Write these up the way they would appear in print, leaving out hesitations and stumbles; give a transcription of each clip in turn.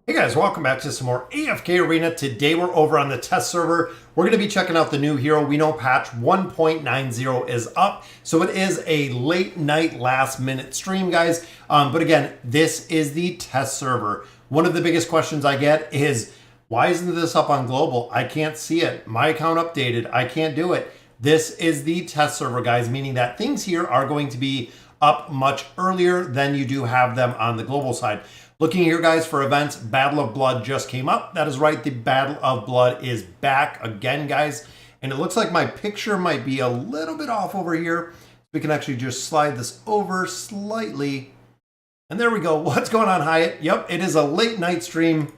Hey guys, welcome back to some more AFK Arena. Today we're over on the test server. We're going to be checking out the new hero. We know patch 1.90 is up, so it is a late night last minute stream, guys. But again, this is the test server. One of the biggest questions I get is, why isn't this up on global? I can't see it. My account updated. I can't do it. This is the test server, guys, meaning that things here are going to be up much earlier than you do have them on the global side. Looking here, guys, for events, Battle of Blood just came up. That is right, the Battle of Blood is back again, guys. And it looks like my picture might be a little bit off over here. We can actually just slide this over slightly. And there we go. What's going on, Hyatt? Yep, it is a late night stream.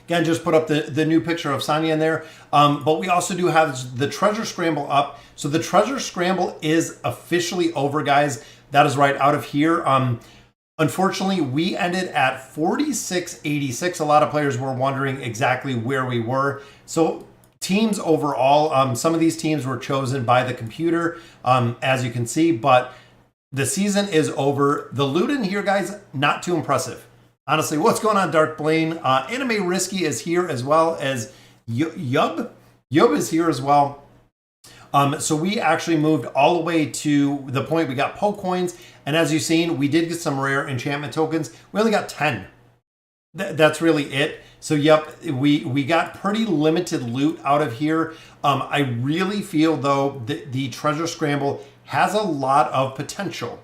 Again, just put up the new picture of Sonja in there. But we also do have the Treasure Scramble up. So the Treasure Scramble is officially over, guys. That is right out of here. Unfortunately, we ended at 4686. A lot of players were wondering exactly where we were. So teams overall, some of these teams were chosen by the computer, as you can see, but the season is over. The loot in here, guys, not too impressive. Honestly, what's going on, Dark Blaine? Anime Risky is here, as well as Yub. Yub is here as well. So we actually moved all the way to the point we got Poke Coins. And as you've seen, we did get some rare enchantment tokens. We only got 10. That's really it. So yep, we got pretty limited loot out of here. I really feel, though, the Treasure Scramble has a lot of potential.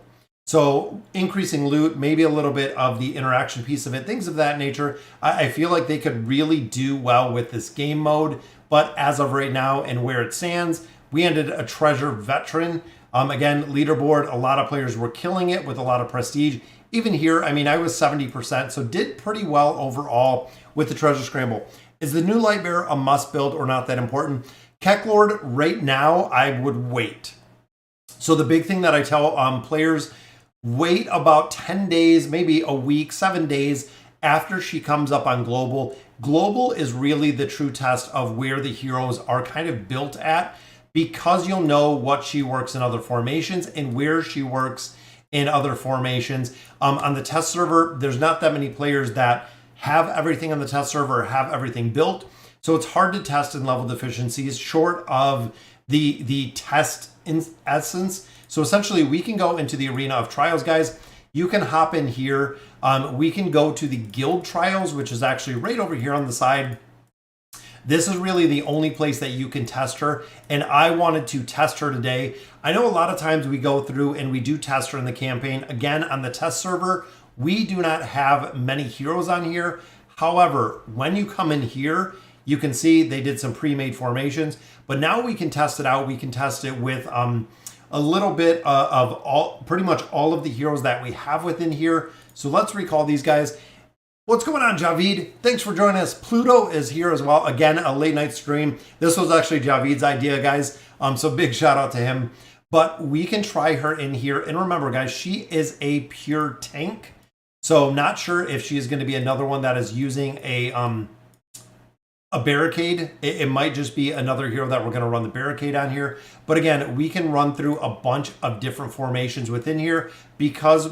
So increasing loot, maybe a little bit of the interaction piece of it, things of that nature. I feel like they could really do well with this game mode. But as of right now and where it stands, we ended a Treasure Veteran. Again, leaderboard, a lot of players were killing it with a lot of prestige. Even here, I mean, I was 70%, so did pretty well overall with the Treasure Scramble. Is the new Lightbearer a must build or not that important? Kecklord, right now, I would wait. So the big thing that I tell players, wait about 10 days, maybe a week, 7 days after she comes up on global. Global is really the true test of where the heroes are kind of built at, because you'll know what she works in other formations and where she works in other formations. On the test server, there's not that many players that have everything on the test server, have everything built. So it's hard to test in level deficiencies short of the test in essence. So essentially, we can go into the arena of trials, guys. You can hop in here. We can go to the guild trials, which is actually right over here on the side. This is really the only place that you can test her, and I wanted to test her today. I know a lot of times we go through and we do test her in the campaign. Again, on the test server, we do not have many heroes on here. However, when you come in here, you can see they did some pre-made formations, but now we can test it out. We can test it with a little bit of pretty much all of the heroes that we have within here. So let's recall these guys. What's going on, Javid? Thanks for joining us. Pluto is here as well. Again, a late night stream. This was actually Javid's idea, guys. So big shout out to him. But we can try her in here. And remember, guys, she is a pure tank. So not sure if she is going to be another one that is using a barricade. It might just be another hero that we're going to run the barricade on here. But again, we can run through a bunch of different formations within here because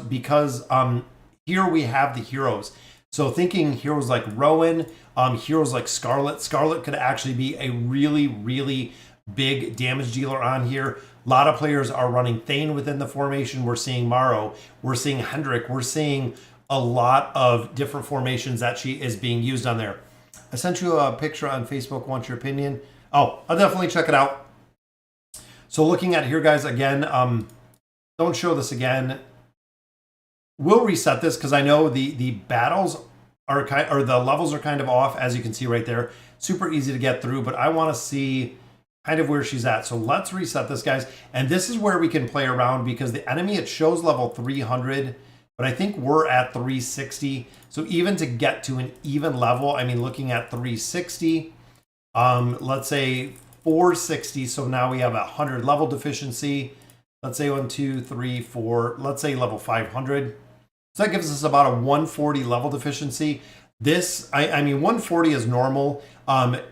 here we have the heroes. So thinking heroes like Rowan, heroes like Scarlet. Scarlet could actually be a really, really big damage dealer on here. A lot of players are running Thane within the formation. We're seeing Morrow. We're seeing Hendrik. We're seeing a lot of different formations that she is being used on there. I sent you a picture on Facebook. Want your opinion? Oh, I'll definitely check it out. So looking at here, guys, again, don't show this again. We'll reset this because I know the battles are the levels are kind of off, as you can see right there. Super easy to get through, but I want to see kind of where she's at. So let's reset this, guys. And this is where we can play around because the enemy, it shows level 300, but I think we're at 360. So even to get to an even level, I mean, looking at 360, let's say 460. So now we have a 100 level deficiency. Let's say 1, 2, 3, 4. Let's say level 500. So that gives us about a 140 level deficiency. This, I mean, 140 is normal.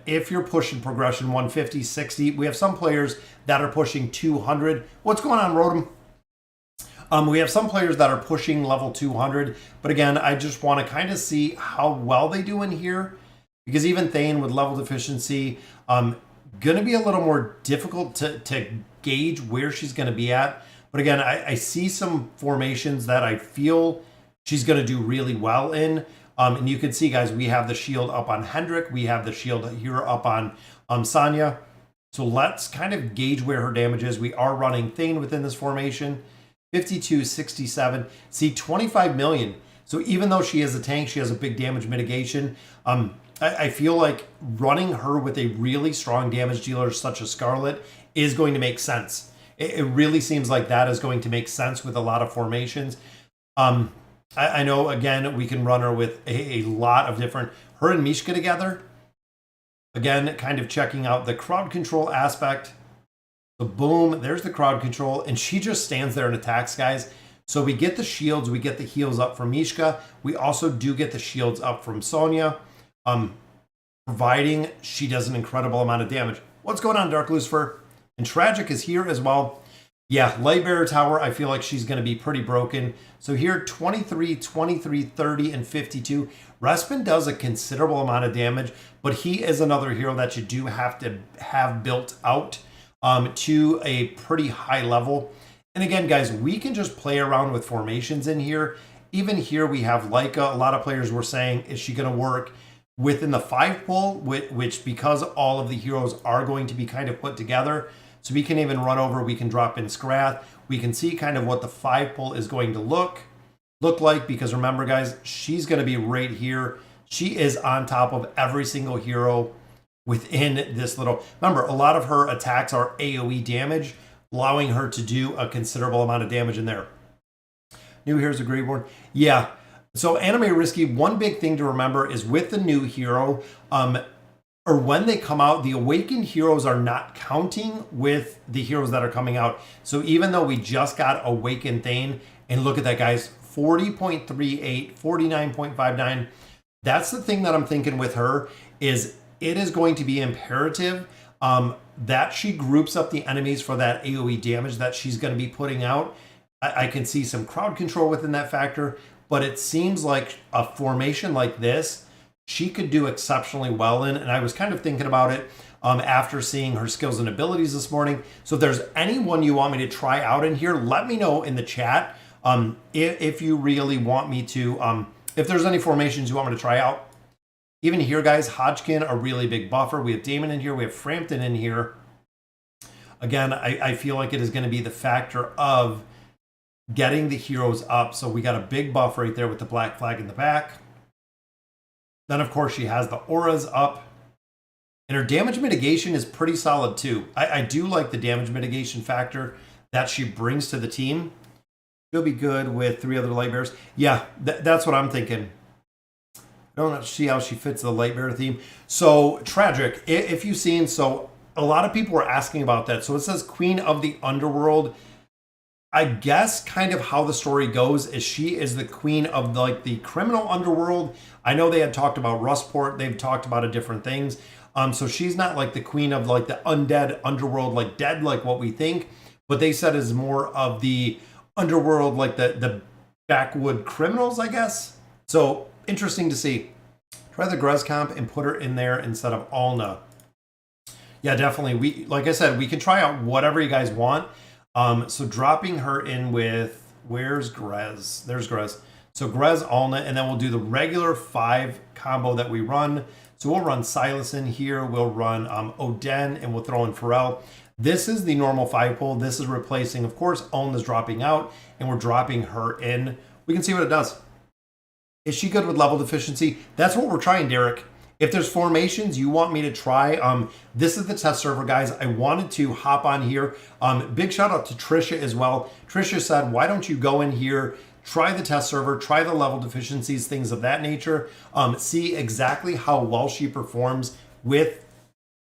If you're pushing progression 150, 60, we have some players that are pushing 200. What's going on, Rodham? We have some players that are pushing level 200, but again, I just want to kind of see how well they do in here, because even Thane with level deficiency, going to be a little more difficult to gauge where she's going to be at. But again, I see some formations that I feel she's going to do really well in. And you can see, guys, we have the shield up on Hendrik. We have the shield here up on Sonja. So let's kind of gauge where her damage is. We are running Thane within this formation. 52, 67. See, 25 million. So even though she is a tank, she has a big damage mitigation. I feel like running her with a really strong damage dealer such as Scarlet is going to make sense. It really seems like that is going to make sense with a lot of formations. I know, again, we can run her with a lot of different... Her and Mishka together. Again, kind of checking out the crowd control aspect. So boom, there's the crowd control. And she just stands there and attacks, guys. So we get the shields, we get the heals up from Mishka. We also do get the shields up from Sonja. Providing she does an incredible amount of damage. What's going on, Dark Lucifer? And Tragic is here as well. Yeah, Lightbearer Tower, I feel like she's going to be pretty broken. So here, 23, 23, 30, and 52. Respin does a considerable amount of damage, but he is another hero that you do have to have built out to a pretty high level. And again, guys, we can just play around with formations in here. Even here, we have Leica. A lot of players were saying, is she going to work within the 5 pull, which because all of the heroes are going to be kind of put together, so we can even run over, we can drop in Scrath. We can see kind of what the 5 pull is going to look like, because remember, guys, she's going to be right here. She is on top of every single hero within this little... Remember, a lot of her attacks are AoE damage, allowing her to do a considerable amount of damage in there. New Heroes of Greyborn. Yeah. So Anime Risky, one big thing to remember is with the new hero, or when they come out, the awakened heroes are not counting with the heroes that are coming out. So even though we just got awakened Thane, and look at that, guys, 40.38, 49.59. That's the thing that I'm thinking with her, is it is going to be imperative that she groups up the enemies for that AoE damage that she's going to be putting out. I can see some crowd control within that factor, but it seems like a formation like this, she could do exceptionally well in. And I was kind of thinking about it after seeing her skills and abilities this morning. So if there's anyone you want me to try out in here, let me know in the chat if you really want me to, if there's any formations you want me to try out. Even here, guys, Hodgkin, a really big buffer. We have Damon in here. We have Frampton in here. Again, I feel like it is going to be the factor of getting the heroes up. So we got a big buff right there with the black flag in the back. Then, of course, she has the auras up. And her damage mitigation is pretty solid, too. I do like the damage mitigation factor that she brings to the team. She'll be good with 3 other Lightbearers. Yeah, that's what I'm thinking. I don't see how she fits the Lightbearer theme. So, Tragic, if you've seen, so a lot of people were asking about that. So it says Queen of the Underworld. I guess kind of how the story goes is she is the queen of the criminal underworld. I know they had talked about Rustport. They've talked about different things. So she's not like the queen of like the undead underworld, like dead, like what we think. But they said is more of the underworld, like the backwood criminals, I guess. So interesting to see. Try the Grez comp and put her in there instead of Alna. Yeah, definitely. Like I said, we can try out whatever you guys want. So dropping her in with, where's Grez? There's Grez. So Grez, Alna, and then we'll do the regular 5 combo that we run. So we'll run Silas in here. We'll run Oden, and we'll throw in Pharrell. This is the normal 5 pull. This is replacing, of course, Alna's dropping out, and we're dropping her in. We can see what it does. Is she good with level deficiency? That's what we're trying, Derek. If there's formations you want me to try, this is the test server, guys. I wanted to hop on here. Big shout out to Trisha as well. Trisha said, why don't you go in here, try the test server, try the level deficiencies, things of that nature, see exactly how well she performs with,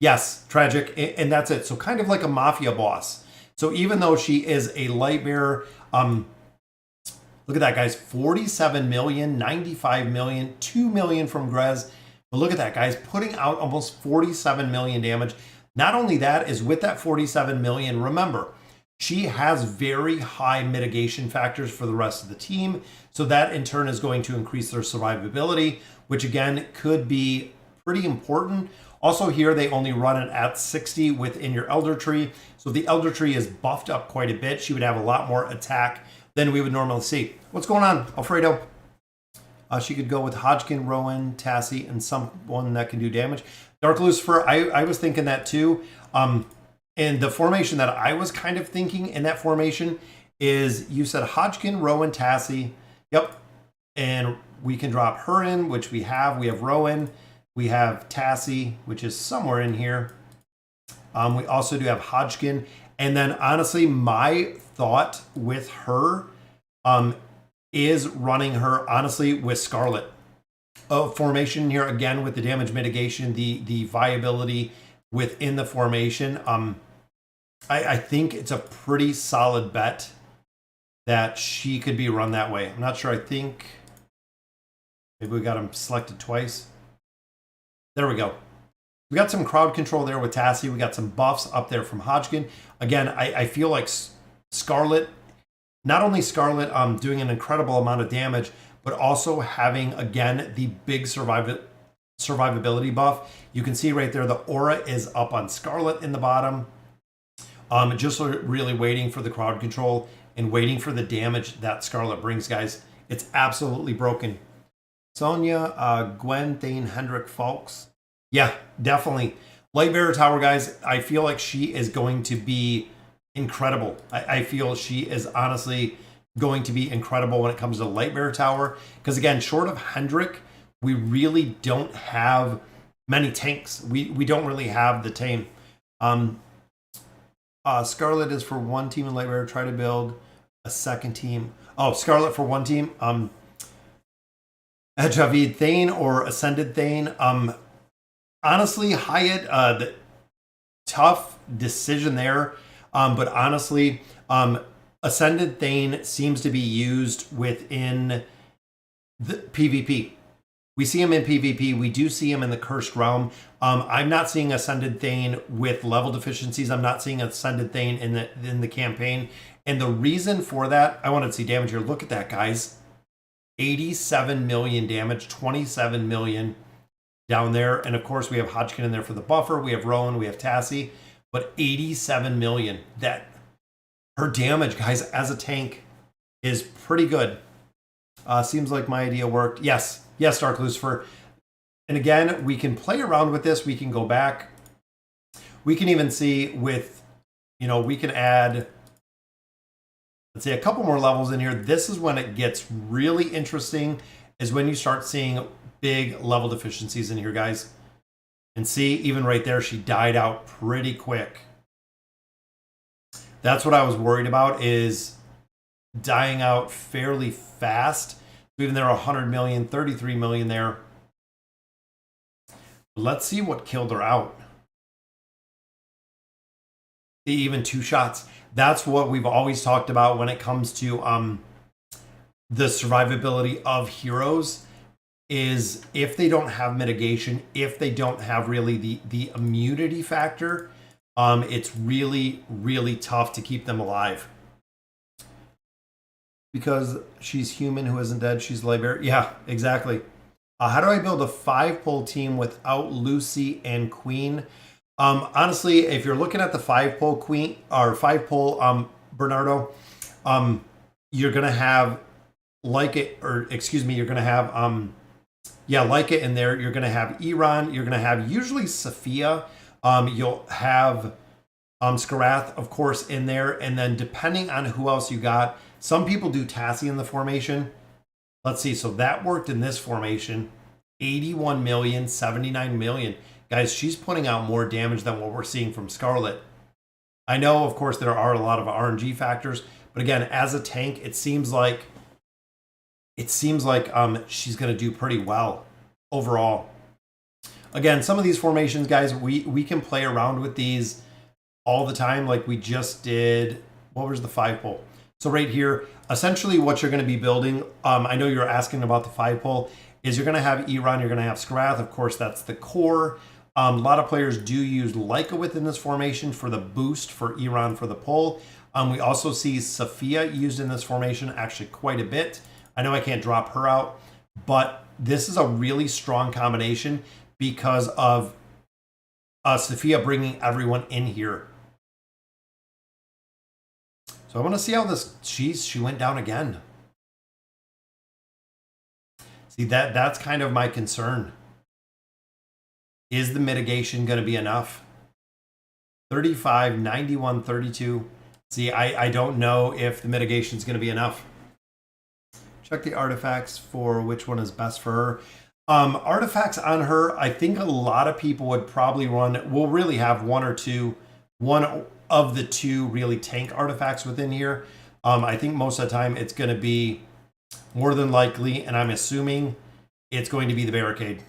yes, Tragic, and that's it. So kind of like a mafia boss. So even though she is a Lightbearer, look at that, guys, 47 million, 95 million, 2 million from Grez. But look at that, guys, putting out almost 47 million damage. Not only that, is with that 47 million, remember, she has very high mitigation factors for the rest of the team. So that in turn is going to increase their survivability, which again could be pretty important. Also here, they only run it at 60 within your Elder Tree. So if the Elder Tree is buffed up quite a bit, she would have a lot more attack than we would normally see. What's going on, Alfredo? She could go with Hodgkin, Rowan, Tassie, and someone that can do damage. Dark Lucifer, I was thinking that too. And the formation that I was kind of thinking in that formation is you said Hodgkin, Rowan, Tassie. Yep. And we can drop her in, which we have. We have Rowan. We have Tassie, which is somewhere in here. We also do have Hodgkin. And then honestly, my thought with her is running her honestly with Scarlet. Formation here again with the damage mitigation, the viability within the formation. I think it's a pretty solid bet that she could be run that way. I'm not sure. I think maybe we got him selected twice. There we go. We got some crowd control there with Tassie. We got some buffs up there from Hodgkin. Again, I feel like Scarlet, not only Scarlet doing an incredible amount of damage, but also having, again, the big survivability buff. You can see right there, the aura is up on Scarlet in the bottom. Just really waiting for the crowd control and waiting for the damage that Scarlet brings, guys. It's absolutely broken. Sonja, Gwen, Thane, Hendrik, Falks. Yeah, definitely. Lightbearer Tower, guys, I feel like she is going to be incredible. I feel she is honestly going to be incredible when it comes to Lightbearer Tower. Because again, short of Hendrik, we really don't have many tanks. We don't really have the tame. Scarlet is for one team in Lightbearer. Try to build a second team. Oh, Scarlet for one team. Javid Thane or Ascended Thane. Honestly, Hyatt, the tough decision there. But honestly, Ascended Thane seems to be used within the PvP. We see him in PvP. We do see him in the Cursed Realm. I'm not seeing Ascended Thane with level deficiencies. I'm not seeing Ascended Thane in the campaign. And the reason for that, I wanted to see damage here. Look at that, guys. 87 million damage, 27 million down there. And of course, we have Hodgkin in there for the buffer. We have Rowan, we have Tassie. But 87 million. That her damage, guys, as a tank is pretty good. Seems like my idea worked. Yes, Dark Lucifer. And again, we can play around with this. We can go back. We can even see with, we can add, let's say, a couple more levels in here. This is when it gets really interesting, is when you start seeing big level deficiencies in here, guys. And see, even right there, she died out pretty quick. That's what I was worried about, is dying out fairly fast. Even there, 100 million, 33 million there. Let's see what killed her out. Even 2 shots. That's what we've always talked about when it comes to the survivability of heroes, is if they don't have mitigation, if they don't have really the immunity factor, it's really, really tough to keep them alive. Because she's human who isn't dead, she's Lightbearer. Yeah, exactly. How do I build a 5-pole team without Lucy and Queen? Honestly, if you're looking at the 5-pole Queen or 5-pole Bernardo, you're gonna have you're gonna have Leica in there. You're gonna have Iran. You're gonna have usually Sophia. You'll have Skarath, of course, in there, and then depending on who else you got. Some people do Tassie in the formation. Let's see. So that worked in this formation. 81 million, 79 million. Guys, she's putting out more damage than what we're seeing from Scarlet. I know, of course, there are a lot of RNG factors, but again, as a tank, it seems like she's going to do pretty well overall. Again, some of these formations, guys, we can play around with these all the time, like we just did. What was the 5-pole? So right here, essentially what you're going to be building, I know you're asking about the 5-pole, is you're going to have Iran, you're going to have Skarath. Of course, that's the core. A lot of players do use Leica within this formation for the boost for Iran for the pull. We also see Sophia used in this formation actually quite a bit. I know I can't drop her out, but this is a really strong combination because of Sophia bringing everyone in here. So I want to see how this, she went down again. See, that's kind of my concern. Is the mitigation going to be enough? 35, 91, 32. See, I don't know if the mitigation is going to be enough. Check the artifacts for which one is best for her. Artifacts on her, I think a lot of people would probably run, we'll really have one of the two really tank artifacts within here. I think most of the time it's going to be more than likely, and I'm assuming it's going to be the barricade.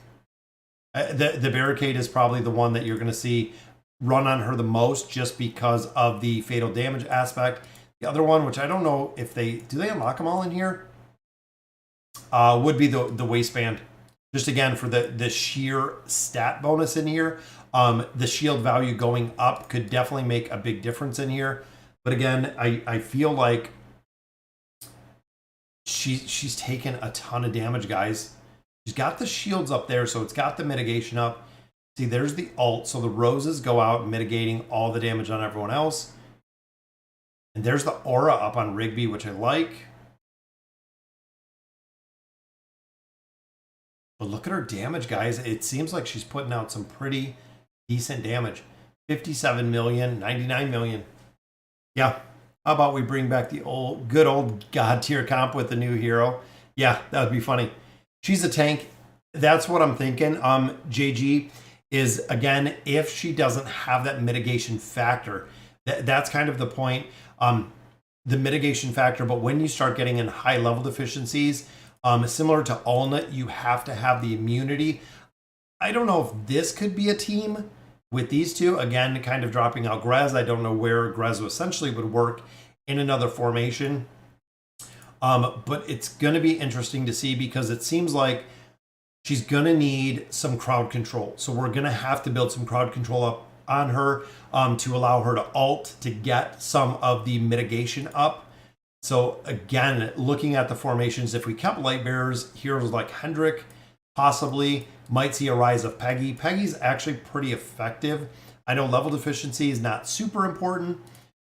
The barricade is probably the one that you're going to see run on her the most just because of the fatal damage aspect. The other one, which I don't know if do they unlock them all in here? Would be the waistband. Just again, for the sheer stat bonus in here. The shield value going up could definitely make a big difference in here. But again, I feel like she's taken a ton of damage, guys. She's got the shields up there, so it's got the mitigation up. See, there's the ult, so the roses go out, mitigating all the damage on everyone else. And there's the aura up on Rigby, which I like. But look at her damage, guys. It seems like she's putting out some pretty decent damage. 57 million, 99 million. Yeah. How about we bring back the good old God tier comp with the new hero? Yeah, that would be funny. She's a tank. That's what I'm thinking. JG is, again, if she doesn't have that mitigation factor, that's kind of the point. The mitigation factor, but when you start getting in high level deficiencies, similar to Ulna, you have to have the immunity. I don't know if this could be a team with these two. Again, kind of dropping out Grez. I don't know where Grez essentially would work in another formation. But it's going to be interesting to see because it seems like she's going to need some crowd control. So we're going to have to build some crowd control up on her to allow her to ult to get some of the mitigation up. So again, looking at the formations, if we kept light bearers, heroes like Hendrik possibly might see a rise of Peggy. Peggy's actually pretty effective. I know level deficiency is not super important,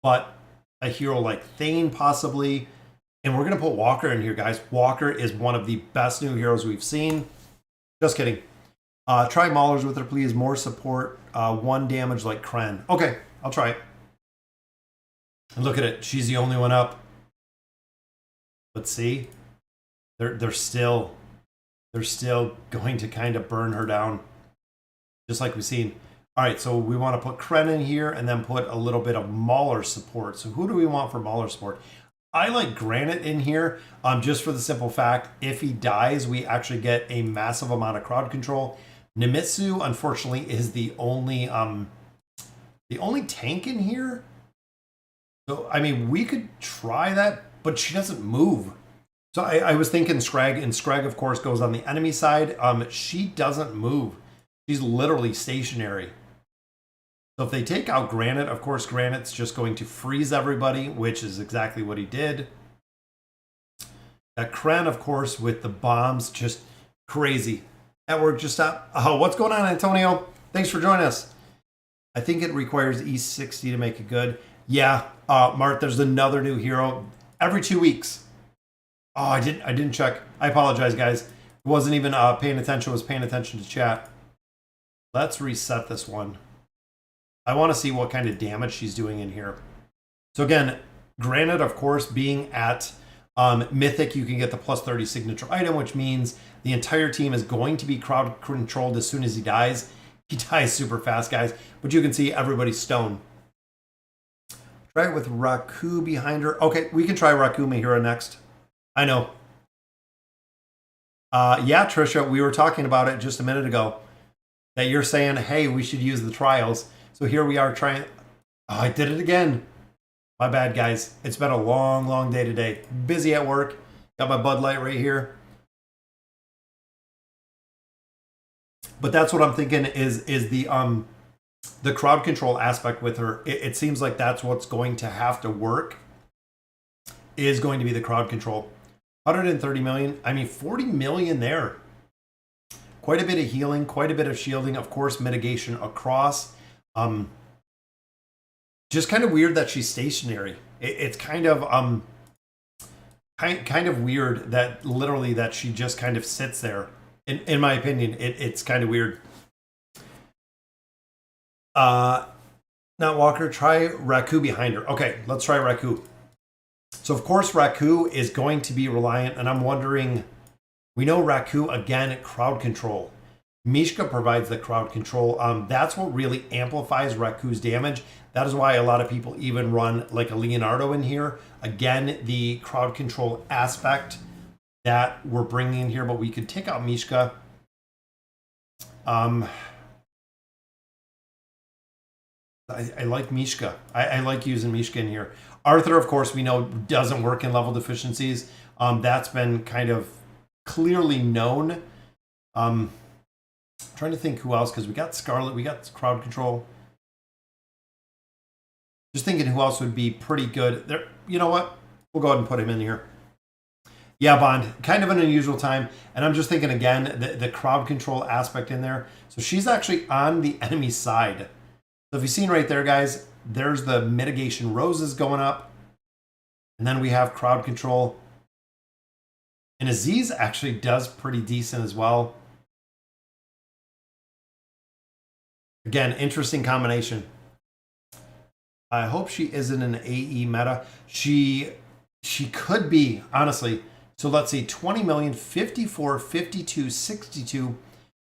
but a hero like Thane possibly. And we're going to put Walker in here, guys. Walker is one of the best new heroes we've seen. Just kidding. Try Maulers with her, please. More support. 1 damage like Kren. Okay, I'll try it. And look at it. She's the only one up. But see, they're still going to kind of burn her down, just like we've seen. All right, so we want to put Kren in here and then put a little bit of Mauler support. So who do we want for Mauler support? I like Granite in here, just for the simple fact, if he dies, we actually get a massive amount of crowd control. Nemitsu, unfortunately, is the only tank in here. So, I mean, we could try that, but she doesn't move. So I was thinking Scrag, and Scrag, of course, goes on the enemy side. She doesn't move. She's literally stationary. So if they take out Granite, of course, Granite's just going to freeze everybody, which is exactly what he did. That Kren, of course, with the bombs, just crazy. That work just stopped. Oh, what's going on, Antonio? Thanks for joining us. I think it requires E60 to make it good. Yeah, Mart, there's another new hero every 2 weeks. Oh, I didn't check. I apologize, guys. I wasn't even paying attention. I was paying attention to chat. Let's reset this one. I want to see what kind of damage she's doing in here. So again, Granite, of course, being at Mythic, you can get the plus 30 signature item, which means the entire team is going to be crowd controlled as soon as he dies. He dies super fast, guys. But you can see everybody's stone. Try it with Raku behind her. Okay, we can try Raku Mihira next. I know. Yeah, Trisha, we were talking about it just a minute ago. That you're saying, hey, we should use the trials. So here we are trying. Oh, I did it again. My bad, guys. It's been a long, long day today. Busy at work. Got my Bud Light right here. But that's what I'm thinking is the the crowd control aspect with her, it seems like that's what's going to have to work, is going to be the crowd control. 130 million. I mean, 40 million there. Quite a bit of healing, quite a bit of shielding, of course, mitigation across. Just kind of weird that she's stationary. It's kind of weird that literally that she just kind of sits there. In my opinion, it's kind of weird. Not Walker. Try Raku behind her. Okay, let's try Raku. So of course Raku is going to be reliant, and I'm wondering. We know Raku again crowd control. Mishka provides the crowd control. That's what really amplifies Raku's damage. That is why a lot of people even run like a Leonardo in here. Again, the crowd control aspect that we're bringing in here, but we could take out Mishka. I like Mishka. I like using Mishka in here. Arthur, of course, we know doesn't work in level deficiencies. That's been kind of clearly known. Trying to think who else, because we got Scarlet, we got crowd control. Just thinking who else would be pretty good. There, you know what? We'll go ahead and put him in here. Yeah, Bond, kind of an unusual time. And I'm just thinking again, the crowd control aspect in there. So she's actually on the enemy side. So if you've seen right there, guys, there's the mitigation roses going up. And then we have crowd control. And Aziz actually does pretty decent as well. Again, interesting combination. I hope she isn't an AE meta. She could be, honestly. So let's see, 20 million, 54, 52, 62.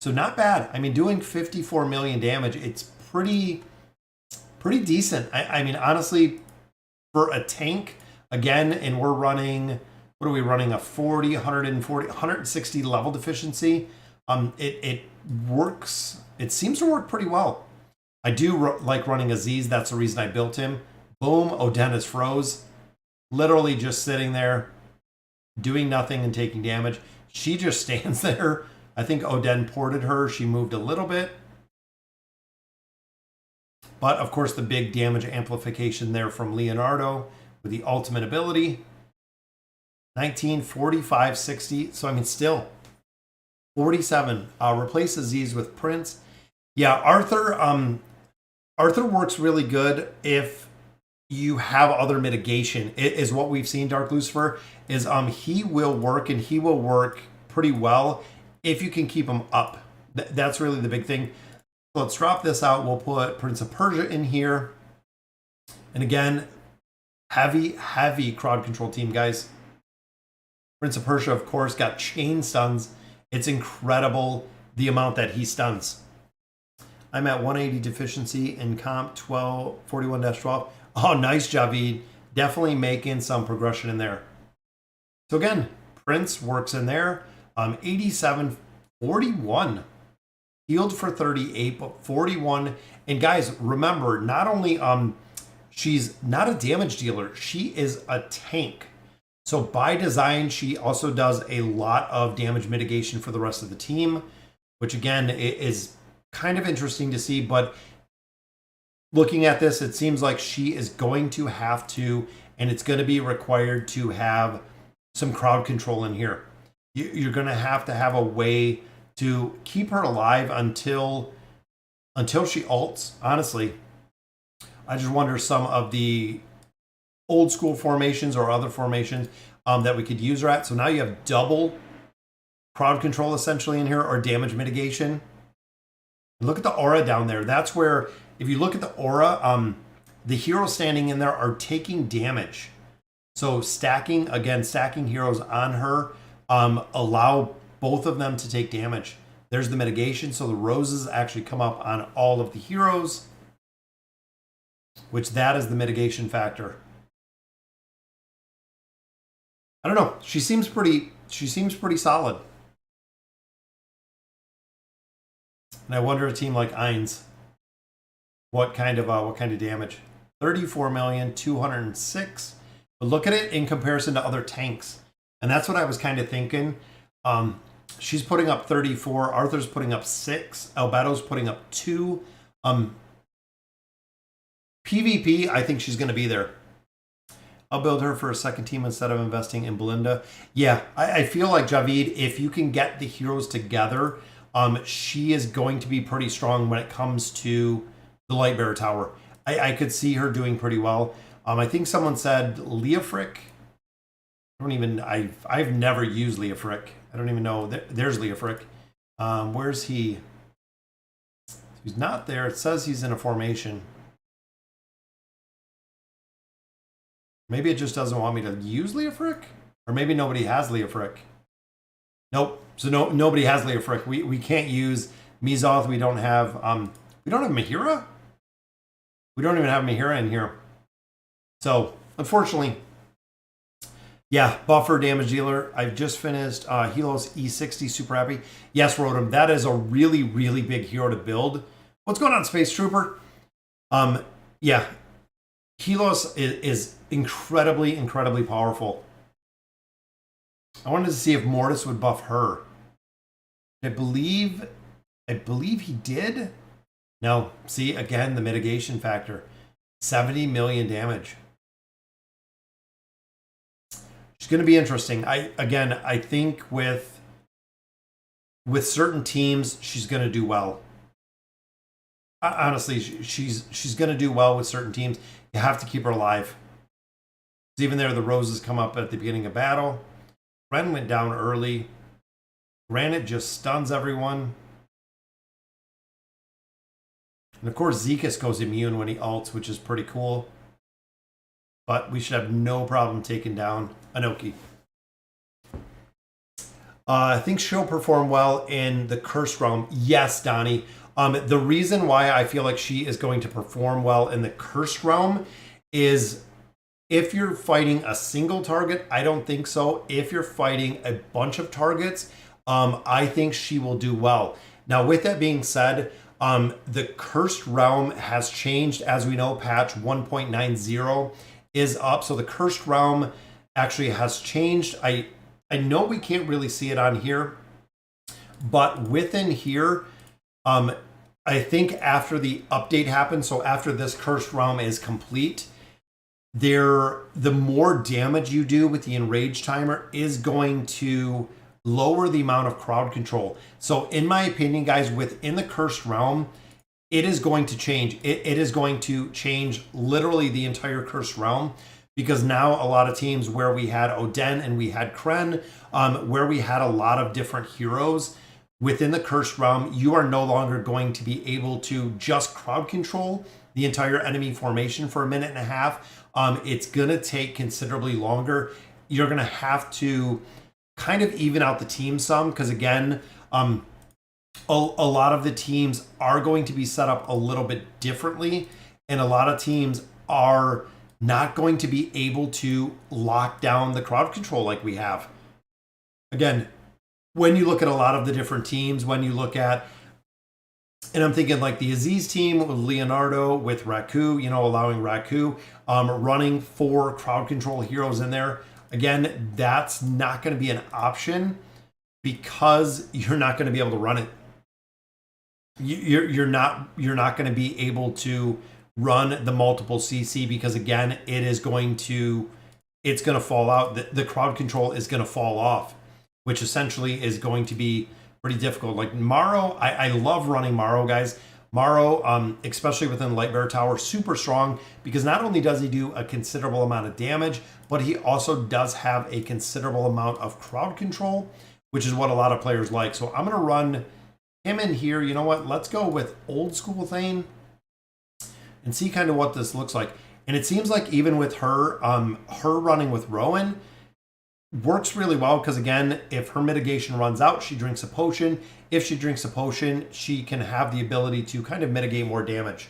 So not bad. I mean, doing 54 million damage, it's pretty decent. I mean, honestly, for a tank, again, and we're running, what are we running? A 40, 140, 160 level deficiency. It works. It seems to work pretty well. I do like running Aziz. That's the reason I built him. Boom, Oden is froze. Literally just sitting there, doing nothing and taking damage. She just stands there. I think Oden ported her. She moved a little bit. But of course, the big damage amplification there from Leonardo with the ultimate ability. 19, 45, 60. So I mean, still 47. Replace Aziz with Prince. Yeah, Arthur. Arthur works really good if you have other mitigation. It is what we've seen. Dark Lucifer is he will work, and he will work pretty well if you can keep him up. That's really the big thing. So let's drop this out. We'll put Prince of Persia in here, and again, heavy crowd control team, guys. Prince of Persia, of course, got chain stuns. It's incredible the amount that he stuns. I'm at 180 deficiency in comp 41-12. Oh, nice, Javid. Definitely making some progression in there. So again, Prince works in there. 87, 41. Healed for 38, but 41. And guys, remember, not only she's not a damage dealer, she is a tank. So by design, she also does a lot of damage mitigation for the rest of the team, which again is kind of interesting to see. But looking at this, it seems like she is going to have to, and it's going to be required to have some crowd control in here. You're going to have a way to keep her alive until she ults. Honestly, I just wonder some of the old school formations or other formations that we could use her at. So now you have double crowd control essentially in here, or damage mitigation. And look at the aura down there. That's where, if you look at the aura, the heroes standing in there are taking damage. So stacking heroes on her allow both of them to take damage. There's the mitigation. So the roses actually come up on all of the heroes, which that is the mitigation factor. I don't know. She seems pretty solid. And I wonder a team like Ainz, what kind of damage? 34 million, 206. But look at it in comparison to other tanks. And that's what I was kind of thinking. She's putting up 34. Arthur's putting up 6. Albato's putting up 2. PvP, I think she's going to be there. I'll build her for a second team instead of investing in Belinda. Yeah, I feel like Javid, if you can get the heroes together, she is going to be pretty strong when it comes to the Lightbearer Tower. I could see her doing pretty well. I think someone said Leofric. I've never used Leofric. I don't even know. There's Leofric. Where's he? He's not there. It says he's in a formation. Maybe it just doesn't want me to use Leofric? Or maybe nobody has Leofric. Nope. So nobody has Leofric. We can't use Mizoth. We don't have Mahira? We don't even have Mahira in here. So unfortunately, yeah, buffer damage dealer. I've just finished Helos E60, super happy. Yes, Rotom, that is a really, really big hero to build. What's going on, Space Trooper? Yeah, Helos is incredibly, incredibly powerful. I wanted to see if Mortis would buff her. I believe he did. No, see, again, the mitigation factor. 70 million damage. It's going to be interesting. I think with certain teams, she's going to do well. Honestly, she's going to do well with certain teams. You have to keep her alive. Even there, the roses come up at the beginning of battle. Ren went down early. Granite just stuns everyone. And of course, Zekus goes immune when he ults, which is pretty cool. But we should have no problem taking down Anoki. I think she'll perform well in the Cursed Realm. Yes, Donnie. The reason why I feel like she is going to perform well in the Cursed Realm is if you're fighting a single target, I don't think so. If you're fighting a bunch of targets, I think she will do well. Now, with that being said, the Cursed Realm has changed. As we know, patch 1.90 is up. So the Cursed Realm actually has changed. I know we can't really see it on here, but within here, I think after the update happens, so after this Cursed Realm is complete, the more damage you do with the Enrage timer is going to lower the amount of crowd control. So in my opinion, guys, within the Cursed Realm, it is going to change. It is going to change literally the entire Cursed Realm, because now a lot of teams where we had Oden and we had Kren, where we had a lot of different heroes within the Cursed Realm, you are no longer going to be able to just crowd control the entire enemy formation for a minute and a half. It's going to take considerably longer. You're going to have to kind of even out the team some, because again, a lot of the teams are going to be set up a little bit differently, and a lot of teams are not going to be able to lock down the crowd control like we have. Again, when you look at a lot of the different teams, when you look at, and I'm thinking like the Aziz team with Leonardo, with Raku, allowing Raku, running 4 crowd control heroes in there. Again, that's not going to be an option because you're not going to be able to run it. You're not going to be able to run the multiple CC because again, it's going to fall out. The crowd control is going to fall off, which essentially is going to be pretty difficult. Like Maro, I love running Maro, guys. Maro, especially within the Lightbearer Tower, super strong because not only does he do a considerable amount of damage, but he also does have a considerable amount of crowd control, which is what a lot of players like. So I'm going to run him in here. You know what? Let's go with Old School Thane and see kind of what this looks like. And it seems like even with her, her running with Rowan works really well because again, if her mitigation runs out, she drinks a potion. If she drinks a potion, she can have the ability to kind of mitigate more damage.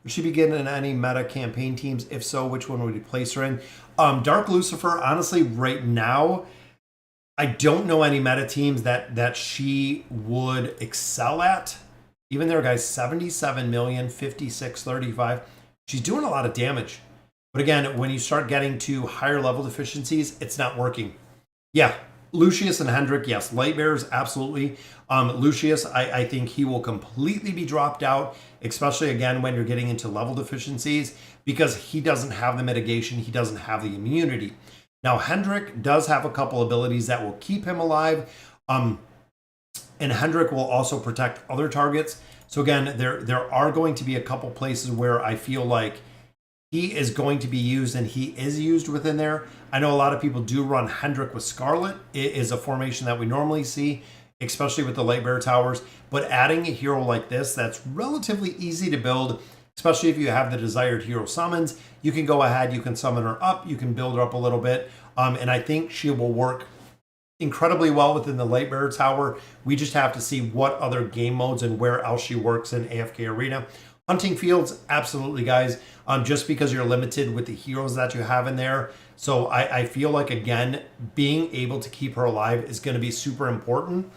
Would she be getting in any meta campaign teams? If so, which one would you place her in? Dark Lucifer, honestly, right now, I don't know any meta teams that she would excel at. Even there, guys, 77 million, 56, 35. She's doing a lot of damage. But again, when you start getting to higher level deficiencies, it's not working. Yeah, Lucius and Hendrik, yes. Light bearers, absolutely. Lucius, I think he will completely be dropped out, especially again when you're getting into level deficiencies, because he doesn't have the mitigation, he doesn't have the immunity. Now, Hendrik does have a couple abilities that will keep him alive, and Hendrik will also protect other targets. So again, there are going to be a couple places where I feel like he is going to be used, and he is used within there. I know a lot of people do run Hendrik with Scarlet. It is a formation that we normally see, especially with the Light Bearer Towers. But adding a hero like this, that's relatively easy to build, especially if you have the desired hero summons. You can go ahead, you can summon her up, you can build her up a little bit. And I think she will work incredibly well within the Light Bearer Tower. We just have to see what other game modes and where else she works in AFK Arena. Hunting fields, absolutely, guys. Just because you're limited with the heroes that you have in there. So I feel like, again, being able to keep her alive is going to be super important.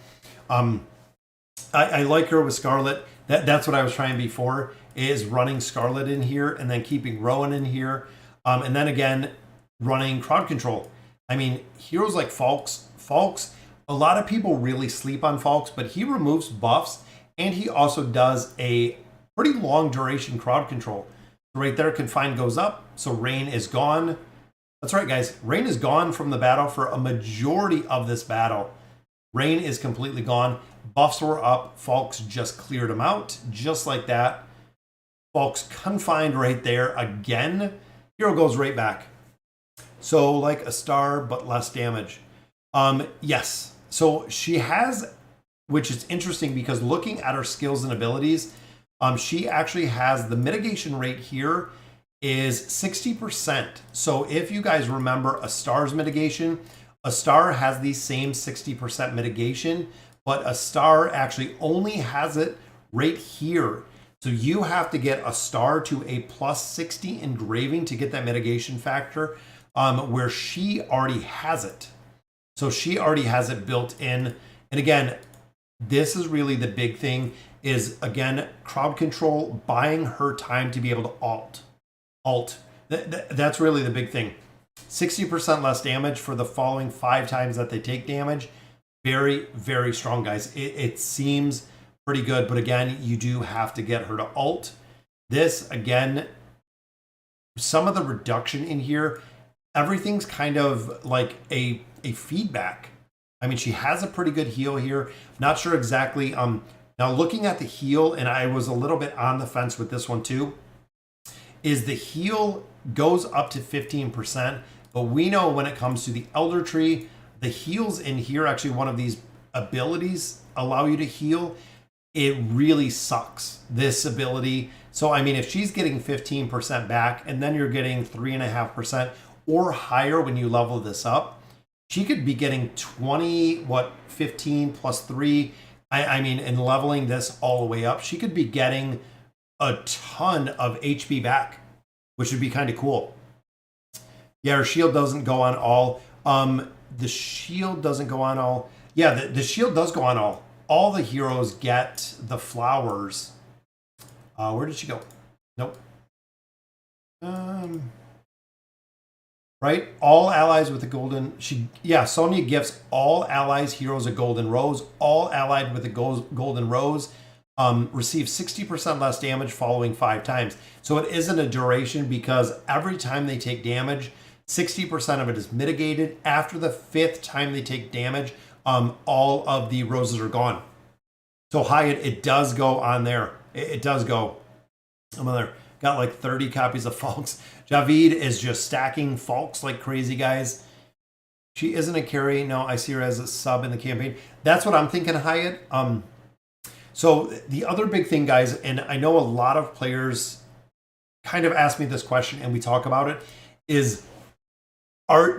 I like her with Scarlet. That's what I was trying before, is running Scarlet in here and then keeping Rowan in here. And then again, running crowd control. I mean, heroes like Falks, a lot of people really sleep on Falks, but he removes buffs, and he also does a pretty long duration crowd control. Right there, Confined goes up, so Rain is gone. That's right, guys. Rain is gone from the battle for a majority of this battle. Rain is completely gone. Buffs were up. Falks just cleared them out, just like that. Falks Confined right there again. Hero goes right back. So like a star, but less damage. Yes. So she has, which is interesting because looking at her skills and abilities, she actually has the mitigation rate here is 60%. So if you guys remember a star's mitigation, a star has the same 60% mitigation, but a star actually only has it right here. So you have to get a star to a plus 60 engraving to get that mitigation factor, where she already has it. So she already has it built in. And again, this is really the big thing, is again, crowd control, buying her time to be able to alt. That's really the big thing. 60% less damage for the following 5 times that they take damage. Very, very strong, guys. It seems pretty good, but again, you do have to get her to alt. This, again, some of the reduction in here, everything's kind of like a feedback. I mean, she has a pretty good heal here. Not sure exactly. Now looking at the heal, and I was a little bit on the fence with this one too, is the heal goes up to 15%, but we know when it comes to the Elder Tree, the heals in here, actually one of these abilities allow you to heal. It really sucks, this ability. So, I mean, if she's getting 15% back and then you're getting 3.5% or higher when you level this up, she could be getting 15 plus 3. I mean, in leveling this all the way up, she could be getting a ton of HP back, which would be kind of cool. Yeah, her shield doesn't go on all. The shield doesn't go on all. Yeah, the shield does go on all. All the heroes get the flowers. Where did she go? Nope. Right? All allies with the golden... Sonja gifts all allies heroes a golden rose. All allied with a golden rose receive 60% less damage following 5 times. So it isn't a duration, because every time they take damage, 60% of it is mitigated. After the 5th time they take damage, all of the roses are gone. So Hyatt, it does go on there. It does go. I'm on there. Got like 30 copies of Falks. Javid is just stacking Falks like crazy, guys. She isn't a carry. No, I see her as a sub in the campaign. That's what I'm thinking, Hyatt. So the other big thing, guys, and I know a lot of players kind of ask me this question and we talk about it, is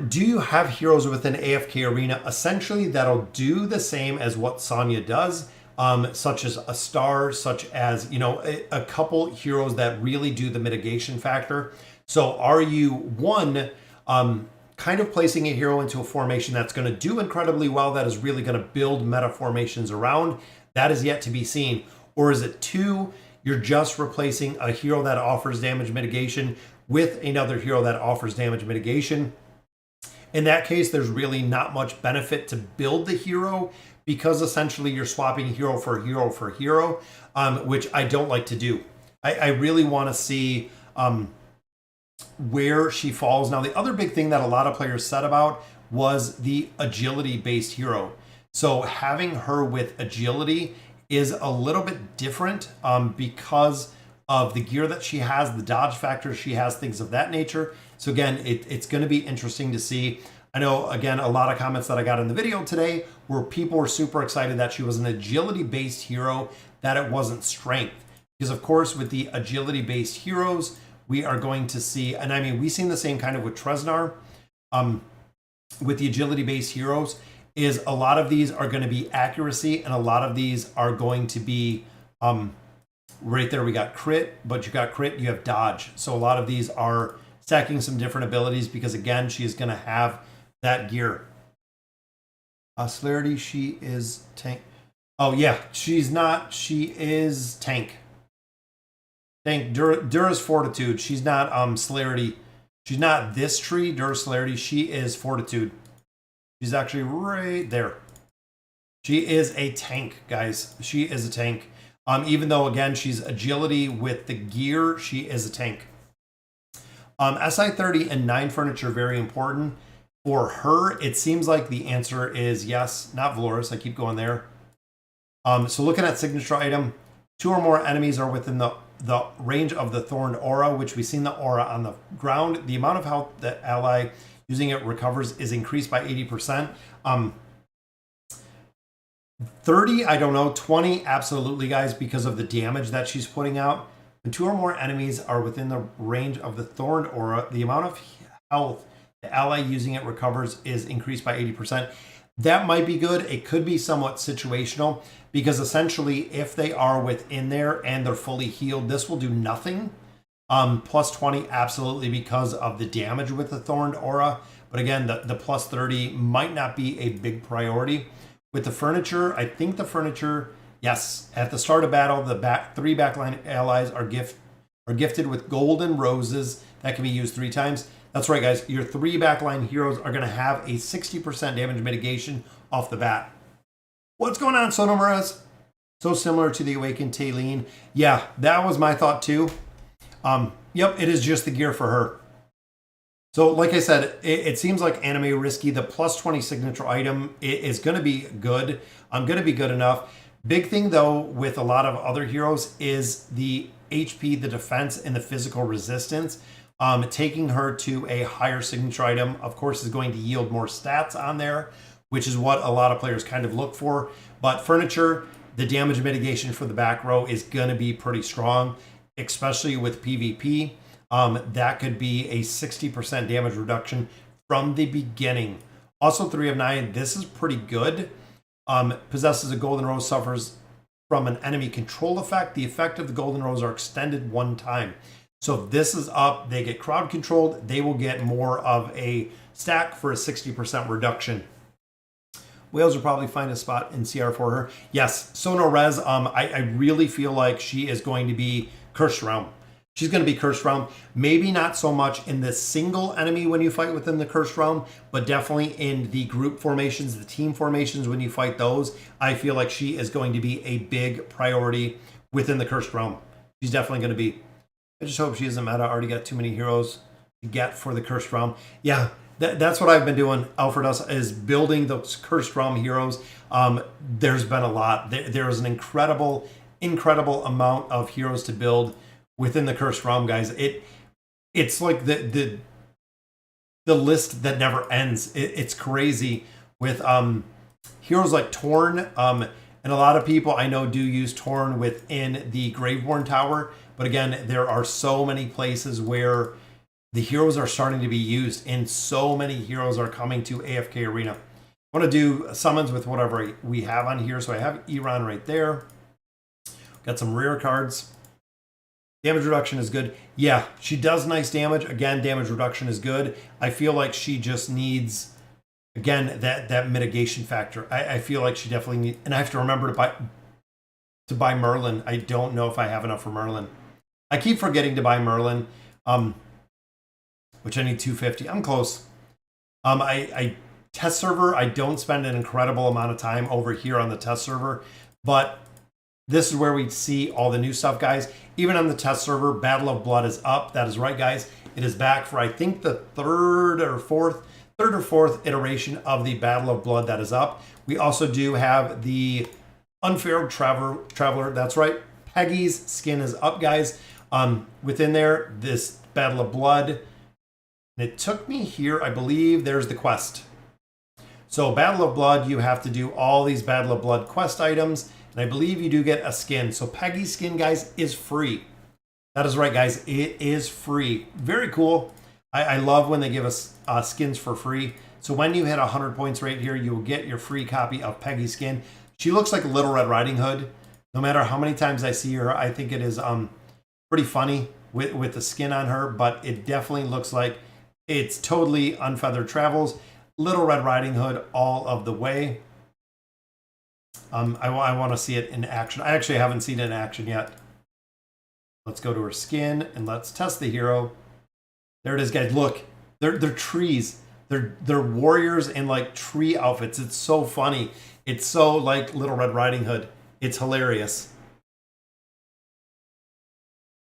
do you have heroes within AFK Arena essentially that'll do the same as what Sonja does? Such as a star, such as, a couple heroes that really do the mitigation factor. So are you, one, kind of placing a hero into a formation that's going to do incredibly well, that is really going to build meta formations around? That is yet to be seen. Or is it 2, you're just replacing a hero that offers damage mitigation with another hero that offers damage mitigation? In that case, there's really not much benefit to build the hero because essentially you're swapping hero for hero for hero, which I don't like to do. I really want to see where she falls. Now, the other big thing that a lot of players said about was the agility-based hero. So having her with agility is a little bit different because of the gear that she has, the dodge factor she has, things of that nature. So again, it's going to be interesting to see. I know, again, a lot of comments that I got in the video today where people were super excited that she was an agility-based hero, that it wasn't strength. Because, of course, with the agility-based heroes, we are going to see, and I mean, we've seen the same kind of with Treznar, with the agility-based heroes, is a lot of these are going to be accuracy, and a lot of these are going to be, right there we got crit, but you got crit, you have dodge. So a lot of these are stacking some different abilities because, again, she is going to have that gear. Celerity, she is tank. Oh, yeah, she's not. She is tank. Tank. Dura's fortitude. She's not celerity. She's not this tree, Dura celerity. She is fortitude. She's actually right there. She is a tank, guys. She is a tank. Even though, again, she's agility with the gear, she is a tank. SI 30 and 9 furniture, very important. For her, it seems like the answer is yes, not Valoris. I keep going there. So looking at signature item, 2 or more enemies are within the range of the thorned aura, which we've seen the aura on the ground. The amount of health that ally using it recovers is increased by 80%. 30, I don't know. 20, absolutely, guys, because of the damage that she's putting out. When 2 or more enemies are within the range of the thorned aura, the amount of health the ally using it recovers is increased by 80%. That might be good. It could be somewhat situational because essentially if they are within there and they're fully healed, this will do nothing. Plus 20, absolutely, because of the damage with the thorned aura. But again, the plus 30 might not be a big priority. With the furniture, I think the furniture, yes, at the start of battle, the 3 backline allies are gifted with golden roses that can be used 3 times. That's right, guys. Your 3 backline heroes are going to have a 60% damage mitigation off the bat. What's going on, Sonomaras? So similar to the Awakened Taylene. Yeah, that was my thought too. Yep, it is just the gear for her. So like I said, it seems like anime risky. The plus 20 signature item is going to be good. Going to be good enough. Big thing though with a lot of other heroes is the HP, the defense, and the physical resistance. Taking her to a higher signature item, of course, is going to yield more stats on there, which is what a lot of players kind of look for. But furniture, the damage mitigation for the back row is going to be pretty strong, especially with PvP. That could be a 60% damage reduction from the beginning. Also, 3 of 9, this is pretty good. Possesses a golden rose, suffers from an enemy control effect. The effect of the golden rose are extended 1 time. So if this is up, they get crowd controlled, they will get more of a stack for a 60% reduction. Whales will probably find a spot in CR for her. Yes, Sono Res, I really feel like she is going to be Cursed Realm. She's going to be Cursed Realm. Maybe not so much in the single enemy when you fight within the Cursed Realm, but definitely in the group formations, the team formations when you fight those. I feel like she is going to be a big priority within the Cursed Realm. She's definitely going to be. I just hope she isn't meta. I already got too many heroes to get for the Cursed Realm. Yeah, that's what I've been doing, Alfredos, is building those Cursed Realm heroes. There's been a lot. There is an incredible amount of heroes to build within the Cursed Realm, guys. It's like the list that never ends. It's crazy with heroes like Torn. And a lot of people I know do use Torn within the Graveborn Tower. But again, there are so many places where the heroes are starting to be used, and so many heroes are coming to AFK Arena. I want to do summons with whatever we have on here. So I have Iran right there. Got some rare cards. Damage reduction is good. Yeah, she does nice damage. Again, damage reduction is good. I feel like she just needs, again, that mitigation factor. I feel like she definitely needs, and I have to remember to buy Merlin. I don't know if I have enough for Merlin. I keep forgetting to buy Merlin, which I need 250. I'm close. I test server, I don't spend an incredible amount of time over here on the test server, but this is where we see all the new stuff, guys. Even on the test server, Battle of Blood is up. That is right, guys. It is back for, I think, the third or fourth iteration of the Battle of Blood that is up. We also do have the Unfair Traveler. That's right. Peggy's skin is up, guys. Within there, this Battle of Blood. And it took me here, I believe, there's the quest. So Battle of Blood, you have to do all these Battle of Blood quest items. And I believe you do get a skin. So Peggy's skin, guys, is free. That is right, guys. It is free. Very cool. I love when they give us skins for free. So when you hit 100 points right here, you will get your free copy of Peggy's skin. She looks like a Little Red Riding Hood. No matter how many times I see her, I think it is pretty funny with the skin on her. But it definitely looks like it's totally Unfeathered Travels. Little Red Riding Hood all of the way. I want to see it in action. I actually haven't seen it in action yet. Let's go to her skin and let's test the hero. There it is, guys. Look, they're trees. They're warriors in like tree outfits. It's so funny. It's so like Little Red Riding Hood. It's hilarious.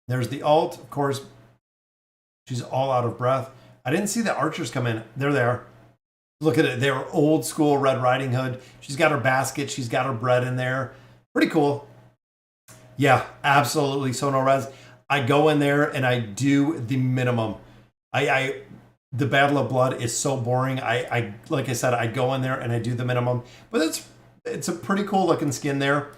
There's the alt, of course. She's all out of breath. I didn't see the archers come in. They're there. Look at it. They're old school Red Riding Hood. She's got her basket. She's got her bread in there. Pretty cool. Yeah, absolutely. So no res. I go in there and I do the minimum. The Battle of Blood is so boring. I like I said, I go in there and I do the minimum. But it's a pretty cool looking skin there.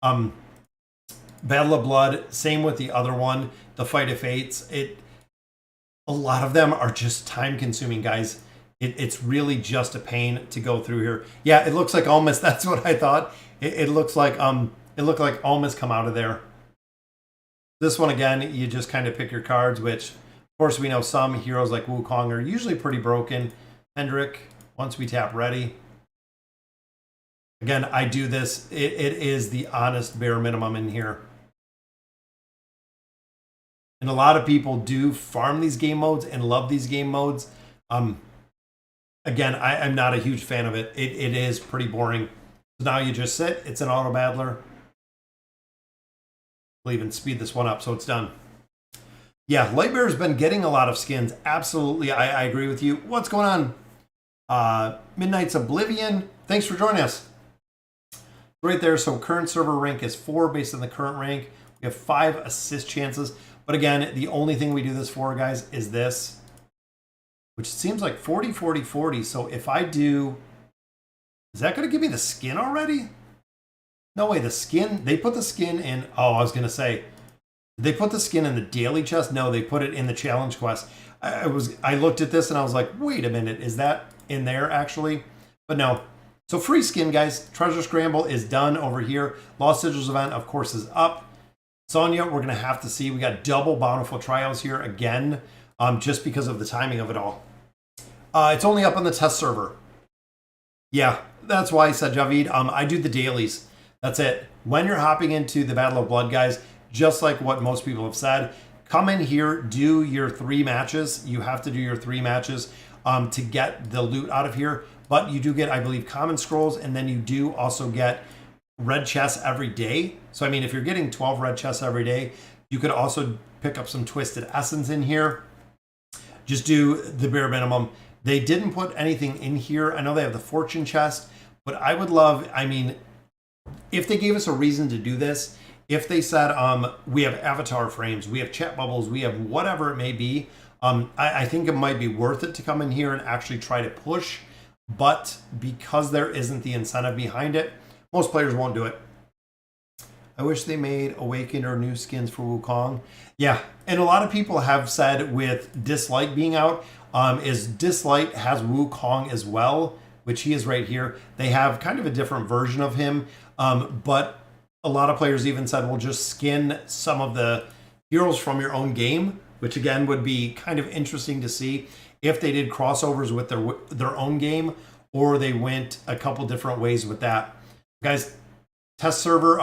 Battle of Blood, same with the other one, the Fight of Fates. A lot of them are just time consuming, guys. It's really just a pain to go through here. Yeah, it looks like Almas. That's what I thought. It looks like it looked like Almas come out of there. This one again, you just kind of pick your cards, which of course we know some heroes like Wukong are usually pretty broken. Hendrik, once we tap ready. Again, I do this. It is the honest bare minimum in here. And a lot of people do farm these game modes and love these game modes. Again, I'm not a huge fan of it. It is pretty boring. So now you just sit. It's an auto battler. We'll even speed this one up so it's done. Yeah, Lightbearer's been getting a lot of skins. Absolutely, I agree with you. What's going on? Midnight's Oblivion. Thanks for joining us. Right there, so current server rank is 4 based on the current rank. We have 5 assist chances. But again, the only thing we do this for, guys, is this. Which seems like 40, 40, 40. So if I do... Is that going to give me the skin already? No way, the skin... They put the skin in... Oh, I was going to say... Did they put the skin in the daily chest? No, they put it in the challenge quest. I looked at this and I was like, wait a minute. Is that in there, actually? But no. So free skin, guys. Treasure Scramble is done over here. Lost Sigils event, of course, is up. Sonja, we're going to have to see. We got double Bountiful Trials here again, just because of the timing of it all. It's only up on the test server. Yeah, that's why I said, Javid, I do the dailies. That's it. When you're hopping into the Battle of Blood, guys, just like what most people have said, come in here, do your 3 matches. You have to do your 3 matches to get the loot out of here. But you do get, I believe, common scrolls, and then you do also get red chests every day. So, I mean, if you're getting 12 red chests every day, you could also pick up some Twisted Essence in here. Just do the bare minimum. They didn't put anything in here. I know they have the Fortune chest, but I would love, I mean, if they gave us a reason to do this, if they said, we have avatar frames, we have chat bubbles, we have whatever it may be, I think it might be worth it to come in here and actually try to push. But because there isn't the incentive behind it, most players won't do it. I wish they made Awakened or new skins for Wukong. Yeah, and a lot of people have said with Dislike being out, is Dislike has Wukong as well, which he is right here. They have kind of a different version of him, but a lot of players even said, well, just skin some of the heroes from your own game, which again would be kind of interesting to see if they did crossovers with their own game, or they went a couple different ways with that. Guys, test server,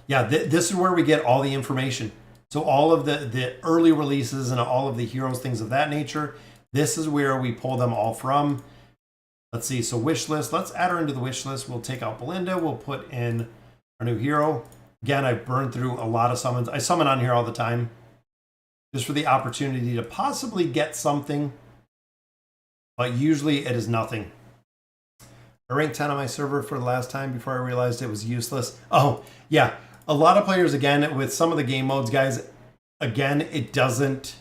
yeah, this is where we get all the information. So all of the early releases and all of the heroes, things of that nature, This is where we pull them all from. Let's see. So wish list. Let's add her into the wish list. We'll take out Belinda. We'll put in our new hero. Again, I've burned through a lot of summons. I summon on here all the time just for the opportunity to possibly get something, but usually it is nothing. I ranked 10 on my server for the last time before I realized it was useless. Oh, yeah. A lot of players, again, with some of the game modes, guys, again, it doesn't,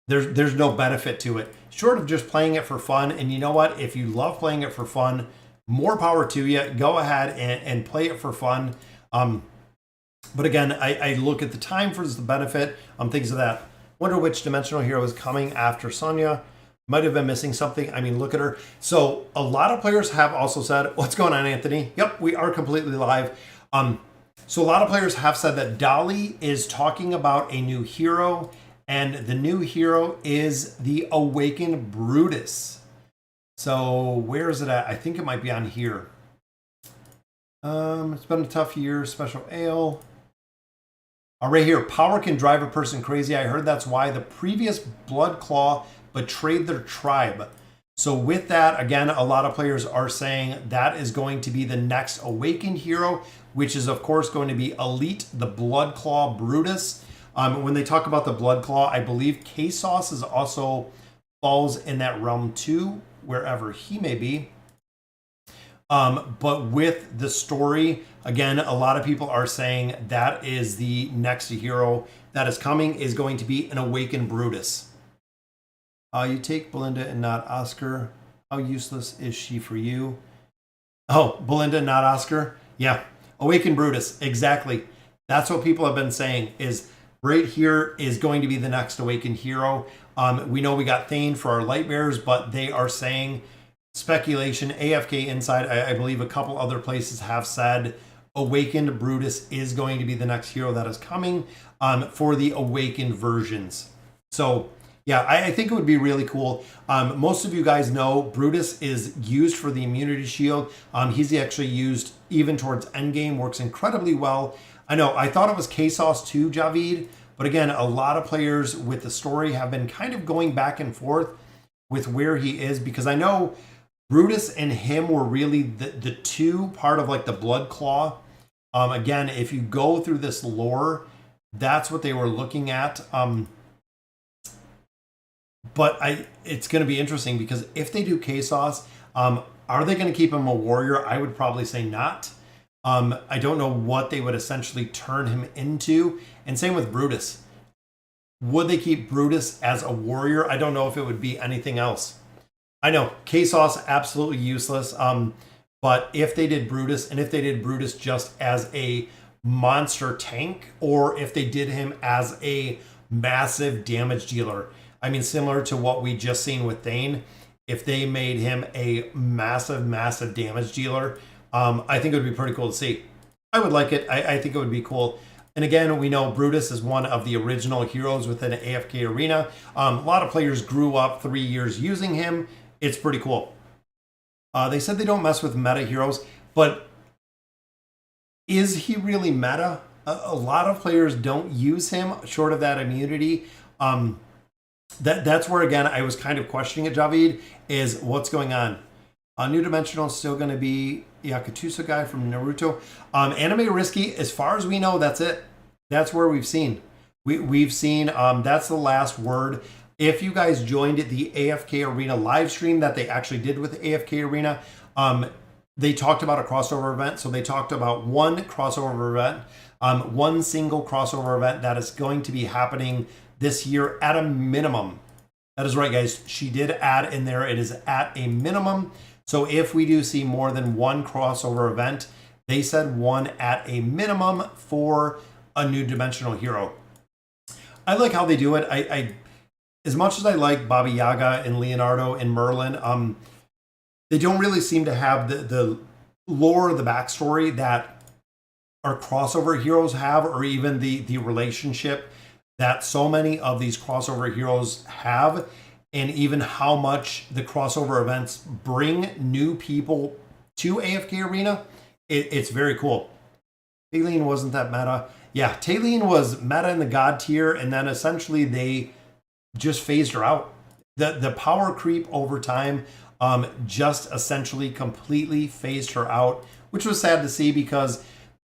there's no benefit to it. Short of just playing it for fun. And you know what? If you love playing it for fun, more power to you. Go ahead and play it for fun. But again, I look at the time for the benefit, things of that. Wonder which dimensional hero is coming after Sonja. Might have been missing something. I mean, look at her. So a lot of players have also said, what's going on, Anthony? Yep, we are completely live. So a lot of players have said that Dolly is talking about a new hero, and the new hero is the Awakened Brutus. So where is it at? I think it might be on here. It's been a tough year. Special ale. Right here. Power can drive a person crazy. I heard that's why the previous Blood Claw betrayed their tribe. So with that, again, a lot of players are saying that is going to be the next Awakened hero, which is, of course, going to be Elite, the Blood Claw Brutus. When they talk about the Blood Claw, I believe K-Sauce is also falls in that realm too, wherever he may be. But with the story, again, a lot of people are saying that is the next hero that is coming is going to be an Awakened Brutus. You take Belinda and not Oscar. How useless is she for you? Oh, Belinda, not Oscar? Yeah. Awakened Brutus. Exactly. That's what people have been saying is right here is going to be the next Awakened hero. We know we got Thane for our Light Bearers, but they are saying speculation, AFK Inside, I believe a couple other places have said Awakened Brutus is going to be the next hero that is coming for the Awakened versions. So yeah, I think it would be really cool. Most of you guys know Brutus is used for the immunity shield. He's actually used even towards endgame, works incredibly well. I know, I thought it was K-Sauce too, Javid, but again, a lot of players with the story have been kind of going back and forth with where he is, because I know Brutus and him were really the two part of like the Blood Claw. Again, if you go through this lore, that's what they were looking at. But it's going to be interesting because if they do K-Sauce, are they going to keep him a warrior? I would probably say not. I don't know what they would essentially turn him into. And same with Brutus. Would they keep Brutus as a warrior? I don't know if it would be anything else. I know K-Sauce absolutely useless. But if they did Brutus, and if they did Brutus just as a monster tank, or if they did him as a massive damage dealer, I mean, similar to what we just seen with Thane, if they made him a massive, massive damage dealer, I think it would be pretty cool to see. I would like it. I think it would be cool. And again, we know Brutus is one of the original heroes within AFK Arena. A lot of players grew up 3 years using him. It's pretty cool. They said they don't mess with meta heroes, but is he really meta? A lot of players don't use him short of that immunity. That's where, again, I was kind of questioning it, Javid, is what's going on. New Dimensional is still going to be Yakutusa guy from Naruto. Anime Risky, as far as we know, that's it. That's where we've seen. We've seen, that's the last word. If you guys joined the AFK Arena live stream that they actually did with AFK Arena, they talked about a crossover event. So they talked about one crossover event, one single crossover event that is going to be happening this year at a minimum. That is right, guys. She did add in there, it is at a minimum. So if we do see more than one crossover event, they said one at a minimum for a new dimensional hero. I like how they do it. I as much as I like Baba Yaga and Leonardo and Merlin, they don't really seem to have the lore, the backstory that our crossover heroes have, or even the relationship that so many of these crossover heroes have, and even how much the crossover events bring new people to AFK Arena. It's very cool. Taylene wasn't that meta. Yeah, Taylene was meta in the God tier, and then essentially they just phased her out. The power creep over time just essentially completely phased her out, which was sad to see because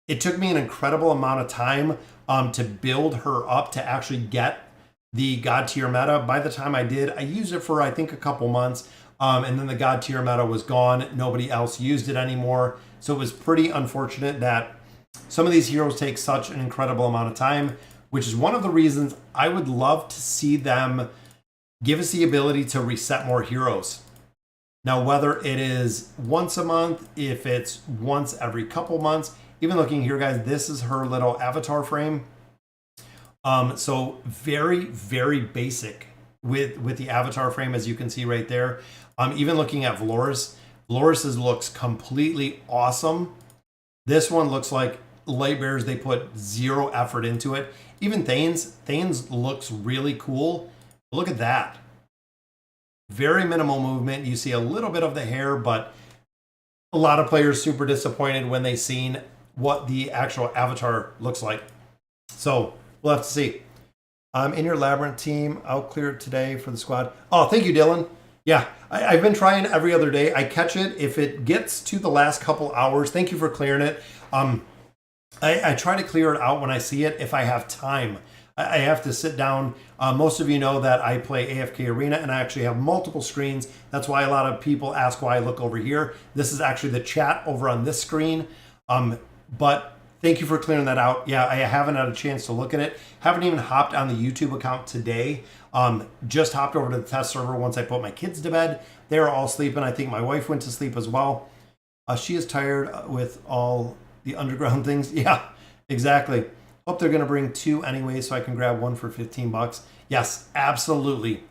it took me an incredible amount of time to build her up to actually get the God tier meta. By the time I did, I used it for I think a couple months, and then the God tier meta was gone. Nobody else used it anymore. So it was pretty unfortunate that some of these heroes take such an incredible amount of time, which is one of the reasons I would love to see them give us the ability to reset more heroes. Now, whether it is once a month, if it's once every couple months, even looking here, guys, this is her little avatar frame. So very, very basic with the avatar frame, as you can see right there. Even looking at Valoris's looks completely awesome. This one looks like Light Bears, they put zero effort into it. Even Thane's looks really cool. Look at that. Very minimal movement. You see a little bit of the hair, but a lot of players super disappointed when they seen what the actual avatar looks like. So we'll have to see. In your Labyrinth team, I'll clear it today for the squad. Oh, thank you, Dylan. Yeah, I've been trying every other day. I catch it. If it gets to the last couple hours, thank you for clearing it. I try to clear it out when I see it if I have time. I have to sit down. Most of you know that I play AFK Arena and I actually have multiple screens. That's why a lot of people ask why I look over here. This is actually the chat over on this screen. But thank you for clearing that out. Yeah, I haven't had a chance to look at it. Haven't even hopped on the YouTube account today. Just hopped over to the test server once I put my kids to bed. They were all sleeping. I think my wife went to sleep as well. She is tired with all the underground things. Yeah, exactly. Hope they're going to bring 2 anyway, so I can grab 1 for 15 bucks. Yes, absolutely.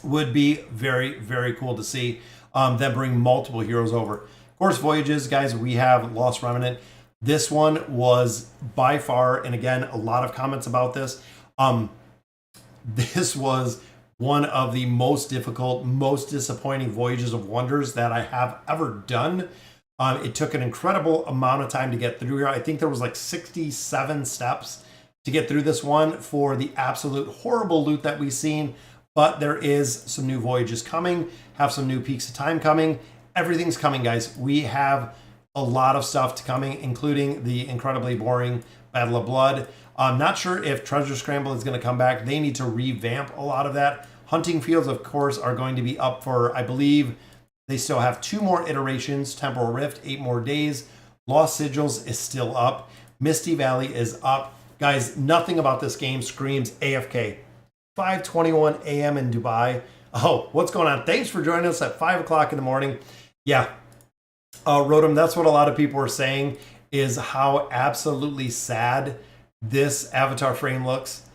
Would be very, very cool to see them bring multiple heroes over. Of course, Voyages, guys, we have Lost Remnant. This one was by far, and again, a lot of comments about this. This was one of the most difficult, most disappointing Voyages of Wonders that I have ever done. It took an incredible amount of time to get through here. I think there was like 67 steps to get through this one for the absolute horrible loot that we've seen. But there is some new Voyages coming, have some new Peaks of Time coming. Everything's coming, guys. We have a lot of stuff to coming, including the incredibly boring Battle of Blood. I'm not sure if Treasure Scramble is going to come back. They need to revamp a lot of that. Hunting Fields, of course, are going to be up for, I believe, they still have 2 more iterations. Temporal Rift, 8 more days. Lost Sigils is still up. Misty Valley is up. Guys, nothing about this game screams AFK. 5:21 a.m. in Dubai. Oh, what's going on? Thanks for joining us at 5 o'clock in the morning. Yeah, Rodham, that's what a lot of people are saying, is how absolutely sad this avatar frame looks.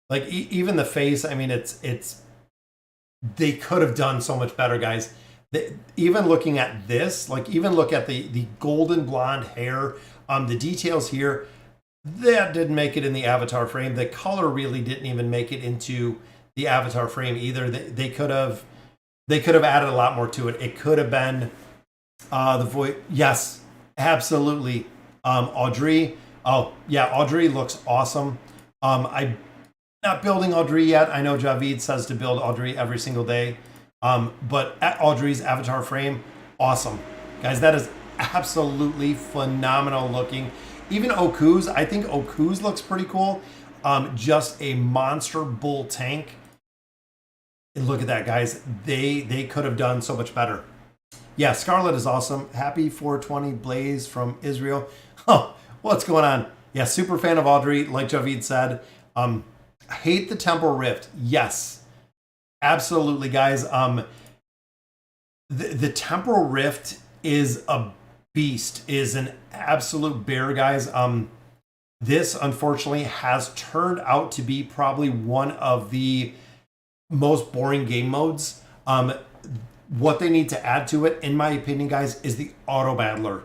Like, even the face, I mean, it's they could have done so much better, guys. Even looking at this, like, even look at the golden blonde hair, the details here, that didn't make it in the avatar frame. The color really didn't even make it into the avatar frame either. They could have added a lot more to it. It could have been the voice. Yes, absolutely. Audrey. Oh yeah, Audrey looks awesome. I'm not building Audrey yet. I know Javid says to build Audrey every single day. But at Audrey's avatar frame, awesome. Guys, that is absolutely phenomenal looking. Even Oku's, I think Oku's looks pretty cool. Just a monster bull tank. And look at that, guys. They could have done so much better. Yeah, Scarlet is awesome. Happy 420 Blaze from Israel. Oh, what's going on? Yeah, super fan of Audrey, like Javid said. Hate the Temporal Rift. Yes, absolutely, guys. The Temporal Rift is a beast, is an absolute bear, guys. This, unfortunately, has turned out to be probably one of the most boring game modes. What they need to add to it, in my opinion, guys, is the auto battler.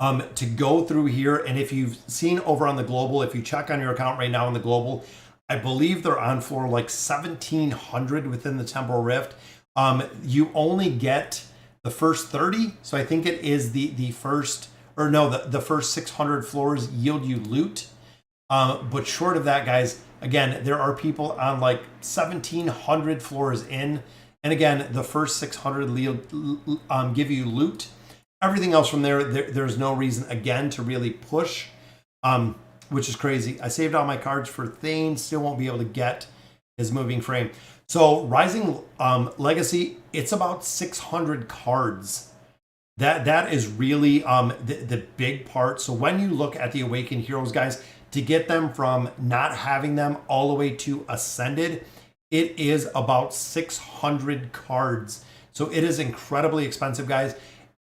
To go through here, and if you've seen over on the global, if you check on your account right now in the global, I believe they're on floor like 1700 within the Temporal Rift. You only get the first 30, so I think it is the first, or no, the first 600 floors yield you loot. But short of that, guys, Again, there are people on like 1,700 floors in. And again, the first 600 give you loot. Everything else from there's no reason, again, to really push, which is crazy. I saved all my cards for Thane, still won't be able to get his moving frame. So Rising Legacy, it's about 600 cards. That is really the big part. So when you look at the Awakened Heroes, guys, to get them from not having them all the way to Ascended, it is about 600 cards. So it is incredibly expensive, guys.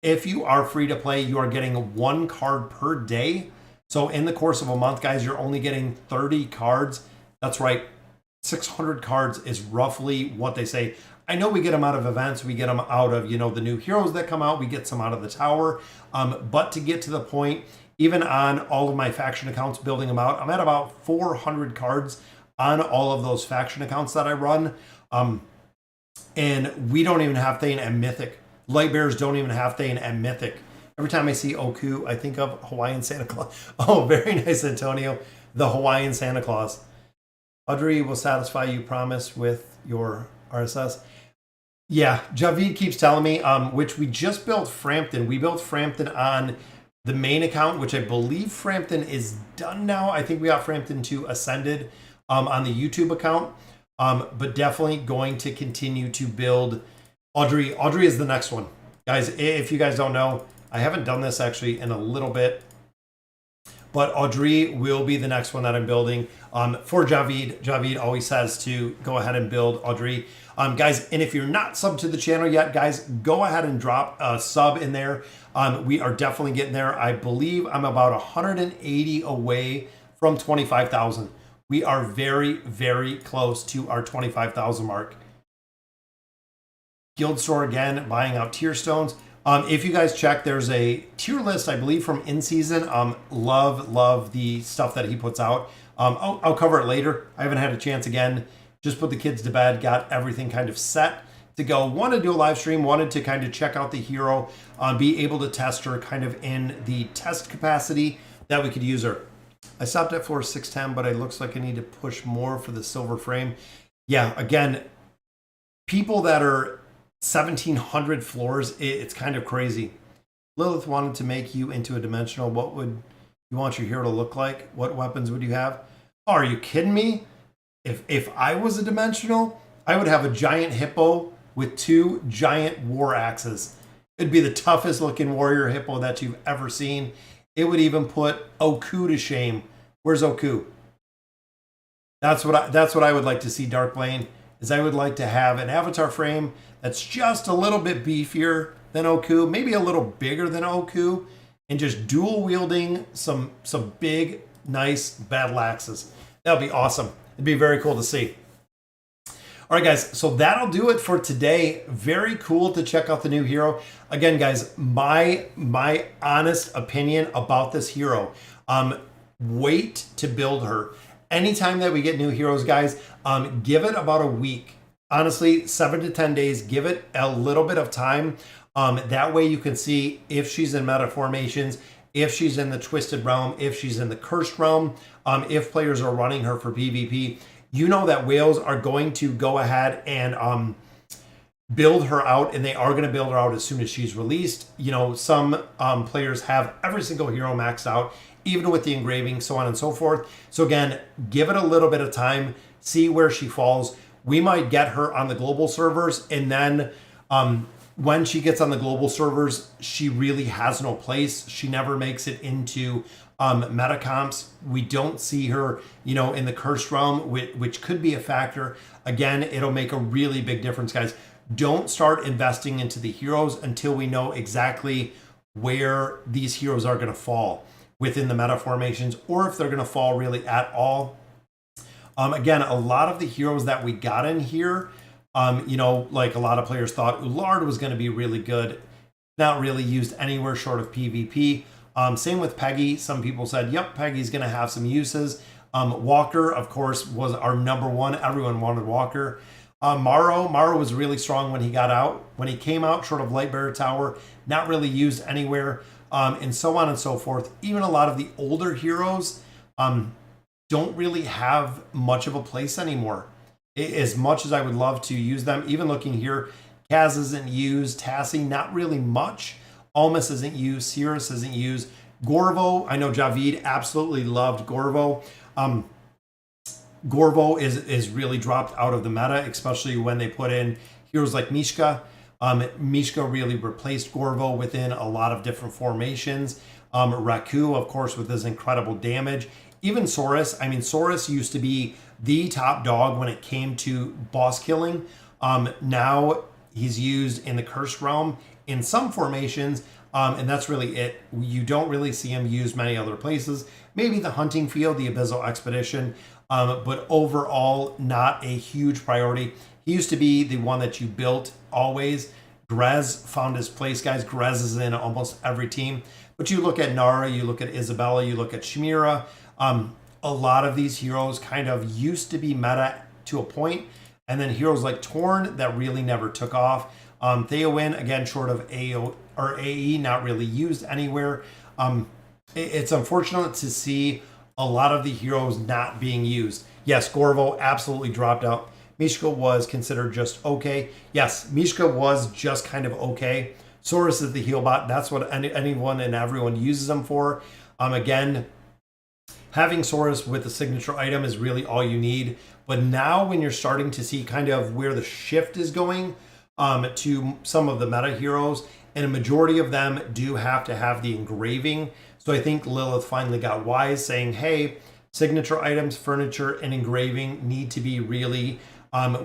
If you are free to play, you are getting 1 card per day. So in the course of a month, guys, you're only getting 30 cards. That's right. 600 cards is roughly what they say. I know we get them out of events. We get them out of, the new heroes that come out. We get some out of the tower. But to get to the point, even on all of my faction accounts, building them out, I'm at about 400 cards on all of those faction accounts that I run. And we don't even have Thane and Mythic. Lightbearers don't even have Thane and Mythic. Every time I see Oku, I think of Hawaiian Santa Claus. Oh, very nice, Antonio. The Hawaiian Santa Claus. Audrey will satisfy you, promise, with your RSS. Yeah, Javid keeps telling me, which we just built Frampton. We built Frampton on the main account, which I believe Frampton is done now. I think we got Frampton to Ascended on the YouTube account, but definitely going to continue to build Audrey. Audrey is the next one. Guys, if you guys don't know, I haven't done this actually in a little bit, but Audrey will be the next one that I'm building for Javid. Javid always says to go ahead and build Audrey. Guys, and if you're not subbed to the channel yet, guys, go ahead and drop a sub in there. We are definitely getting there. I believe I'm about 180 away from 25,000. We are very, very close to our 25,000 mark. Guild Store again, buying out tier stones. If you guys check, there's a tier list, I believe, from in season. Love the stuff that he puts out. I'll cover it later. I haven't had a chance again. Just put the kids to bed, got everything kind of set to go. Wanted to do a live stream, wanted to kind of check out the hero, be able to test her kind of in the test capacity that we could use her. I stopped at floor 610, but it looks like I need to push more for the silver frame. Yeah, again, people that are 1,700 floors, it's kind of crazy. Lilith wanted to make you into a dimensional. What would you want your hero to look like? What weapons would you have? Oh, are you kidding me? If I was a dimensional, I would have a giant hippo with 2 giant war axes. It'd be the toughest looking warrior hippo that you've ever seen. It would even put Oku to shame. Where's Oku? That's what I would like to see, Darkblade, is I would like to have an avatar frame that's just a little bit beefier than Oku, maybe a little bigger than Oku, and just dual wielding some big, nice battle axes. That would be awesome. It'd be very cool to see. All right, guys, so that'll do it for today. Very cool to check out the new hero. Again, guys, my honest opinion about this hero, wait to build her. Anytime that we get new heroes, guys, give it about a week. Honestly, 7 to 10 days, give it a little bit of time. That way you can see if she's in meta formations, if she's in the Twisted Realm, if she's in the Cursed Realm, if players are running her for PvP. You know that whales are going to go ahead and build her out, and they are going to build her out as soon as she's released. Some players have every single hero maxed out, even with the engraving, so on and so forth. So again, give it a little bit of time, see where she falls. We might get her on the global servers, and then when she gets on the global servers, she really has no place. She never makes it into meta comps. We don't see her, in the Cursed Realm, which could be a factor. Again, it'll make a really big difference, guys. Don't start investing into the heroes until we know exactly where these heroes are going to fall within the meta formations, or if they're going to fall really at all. Again, a lot of the heroes that we got in here, like a lot of players thought Ullard was going to be really good. Not really used anywhere short of PvP. Same with Peggy. Some people said, yep, Peggy's going to have some uses. Walker, of course, was our number one. Everyone wanted Walker. Morrow was really strong when he got out. When he came out, short of Lightbearer Tower, not really used anywhere, and so on and so forth. Even a lot of the older heroes, don't really have much of a place anymore. As much as I would love to use them, even looking here, Kaz isn't used, Tassie, not really much. Almas isn't used, Cirrus isn't used. Gorvo, I know Javid absolutely loved Gorvo. Gorvo is really dropped out of the meta, especially when they put in heroes like Mishka. Mishka really replaced Gorvo within a lot of different formations. Raku, of course, with his incredible damage. Even Saurus, I mean, Saurus used to be the top dog when it came to boss killing. Now he's used in the Cursed Realm in some formations, and that's really it. You don't really see him used many other places. Maybe the Hunting Field, the Abyssal Expedition, but overall, not a huge priority. He used to be the one that you built always. Grez found his place, guys. Grez is in almost every team. But you look at Nara, you look at Isabella, you look at Shmira. A lot of these heroes kind of used to be meta to a point, and then heroes like Torn that really never took off. Theowin, again, short of AO or AE, not really used anywhere. It's unfortunate to see a lot of the heroes not being used. Yes, Gorvo absolutely dropped out. Mishka was considered just okay. Yes, Mishka was just kind of okay. Saurus is the heal bot. That's what anyone and everyone uses them for. Again, having Saurus with the signature item is really all you need. But now when you're starting to see kind of where the shift is going to some of the meta heroes, and a majority of them do have to have the engraving. So I think Lilith finally got wise, saying, hey, signature items, furniture, and engraving need to be really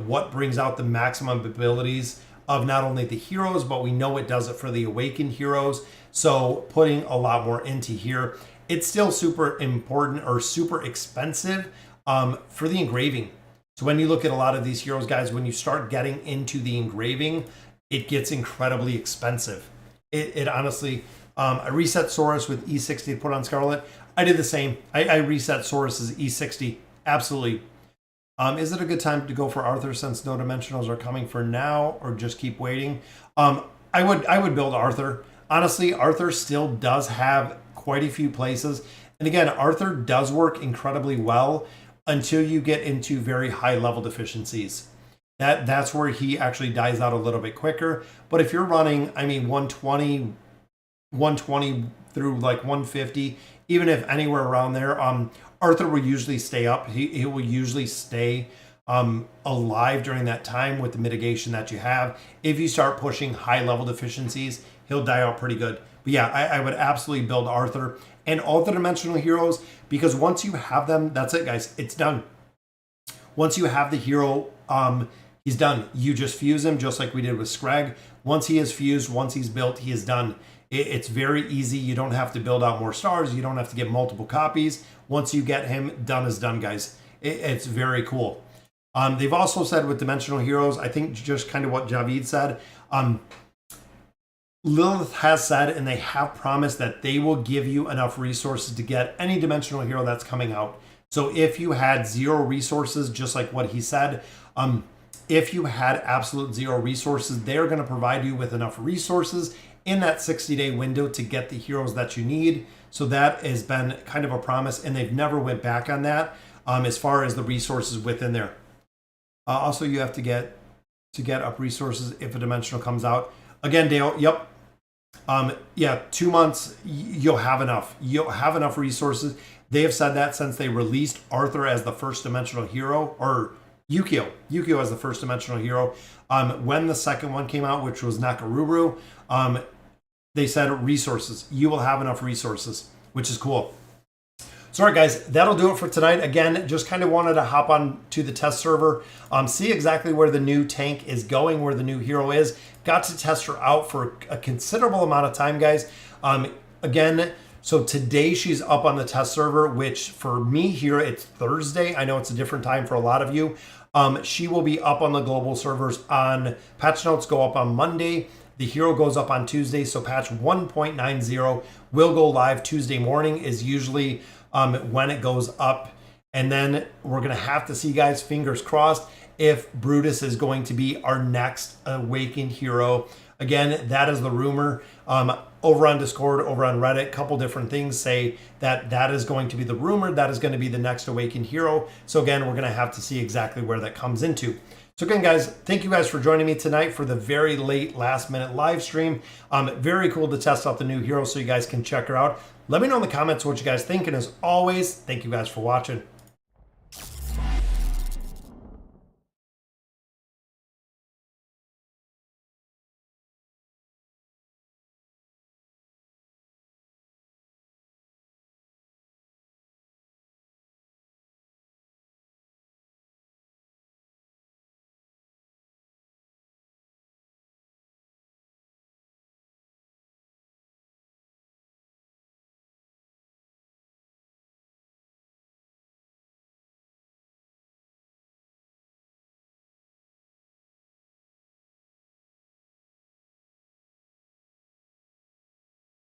what brings out the maximum abilities of not only the heroes, but we know it does it for the awakened heroes. So putting a lot more into here. It's still super important or super expensive for the engraving. So when you look at a lot of these heroes, guys, when you start getting into the engraving, it gets incredibly expensive. It honestly, I reset Saurus with E60 to put on Scarlet. I did the same. I reset Saurus's E60. Absolutely. Is it a good time to go for Arthur since no dimensionals are coming for now, or just keep waiting? I would build Arthur. Honestly, Arthur still does have quite a few places. And again, Arthur does work incredibly well until you get into very high level deficiencies. That's where he actually dies out a little bit quicker. But if you're running, I mean, 120 through like 150, even if anywhere around there, Arthur will usually stay up. He will usually stay alive during that time with the mitigation that you have. If you start pushing high level deficiencies, he'll die out pretty good. But yeah, I would absolutely build Arthur and all the dimensional heroes, because once you have them, that's it, guys. It's done. Once you have the hero, he's done. You just fuse him just like we did with Scrag. Once he is fused, once he's built, he is done. It's very easy. You don't have to build out more stars. You don't have to get multiple copies. Once you get him, done is done, guys. It's very cool. They've also said with dimensional heroes, I think just kind of what Javid said, Lilith has said, and they have promised that they will give you enough resources to get any dimensional hero that's coming out. So if you had 0 resources, just like what he said, if you had absolute 0 resources, they're going to provide you with enough resources in that 60-day window to get the heroes that you need. So that has been kind of a promise, and they've never went back on that as far as the resources within there. Also, you have to get up resources if a dimensional comes out. Again, Dale, yep. Yeah, 2 months, you'll have enough. You'll have enough resources. They have said that since they released Arthur as the first dimensional hero, or Yukio as the first dimensional hero. When the second one came out, which was Nakaruru, they said resources. You will have enough resources, which is cool. So, all right, guys, that'll do it for tonight. Again, just kind of wanted to hop on to the test server, see exactly where the new tank is going, where the new hero is. Got to test her out for a considerable amount of time, guys. Again, so today she's up on the test server, which for me here, it's Thursday. I know it's a different time for a lot of you. She will be up on the global servers on patch notes, go up on Monday. The hero goes up on Tuesday, so patch 1.90 will go live Tuesday morning is usually when it goes up. And then we're going to have to see, guys, fingers crossed, if Brutus is going to be our next awakened hero Again, that is the rumor. Over on Discord, over on Reddit, a couple different things say that that is going to be the rumor. That is going to be the next awakened hero. So again, we're going to have to see exactly where that comes into. So again, guys, thank you guys for joining me tonight for the very late last minute live stream. Very cool to test out the new hero so you guys can check her out. Let me know in the comments what you guys think. And as always, thank you guys for watching.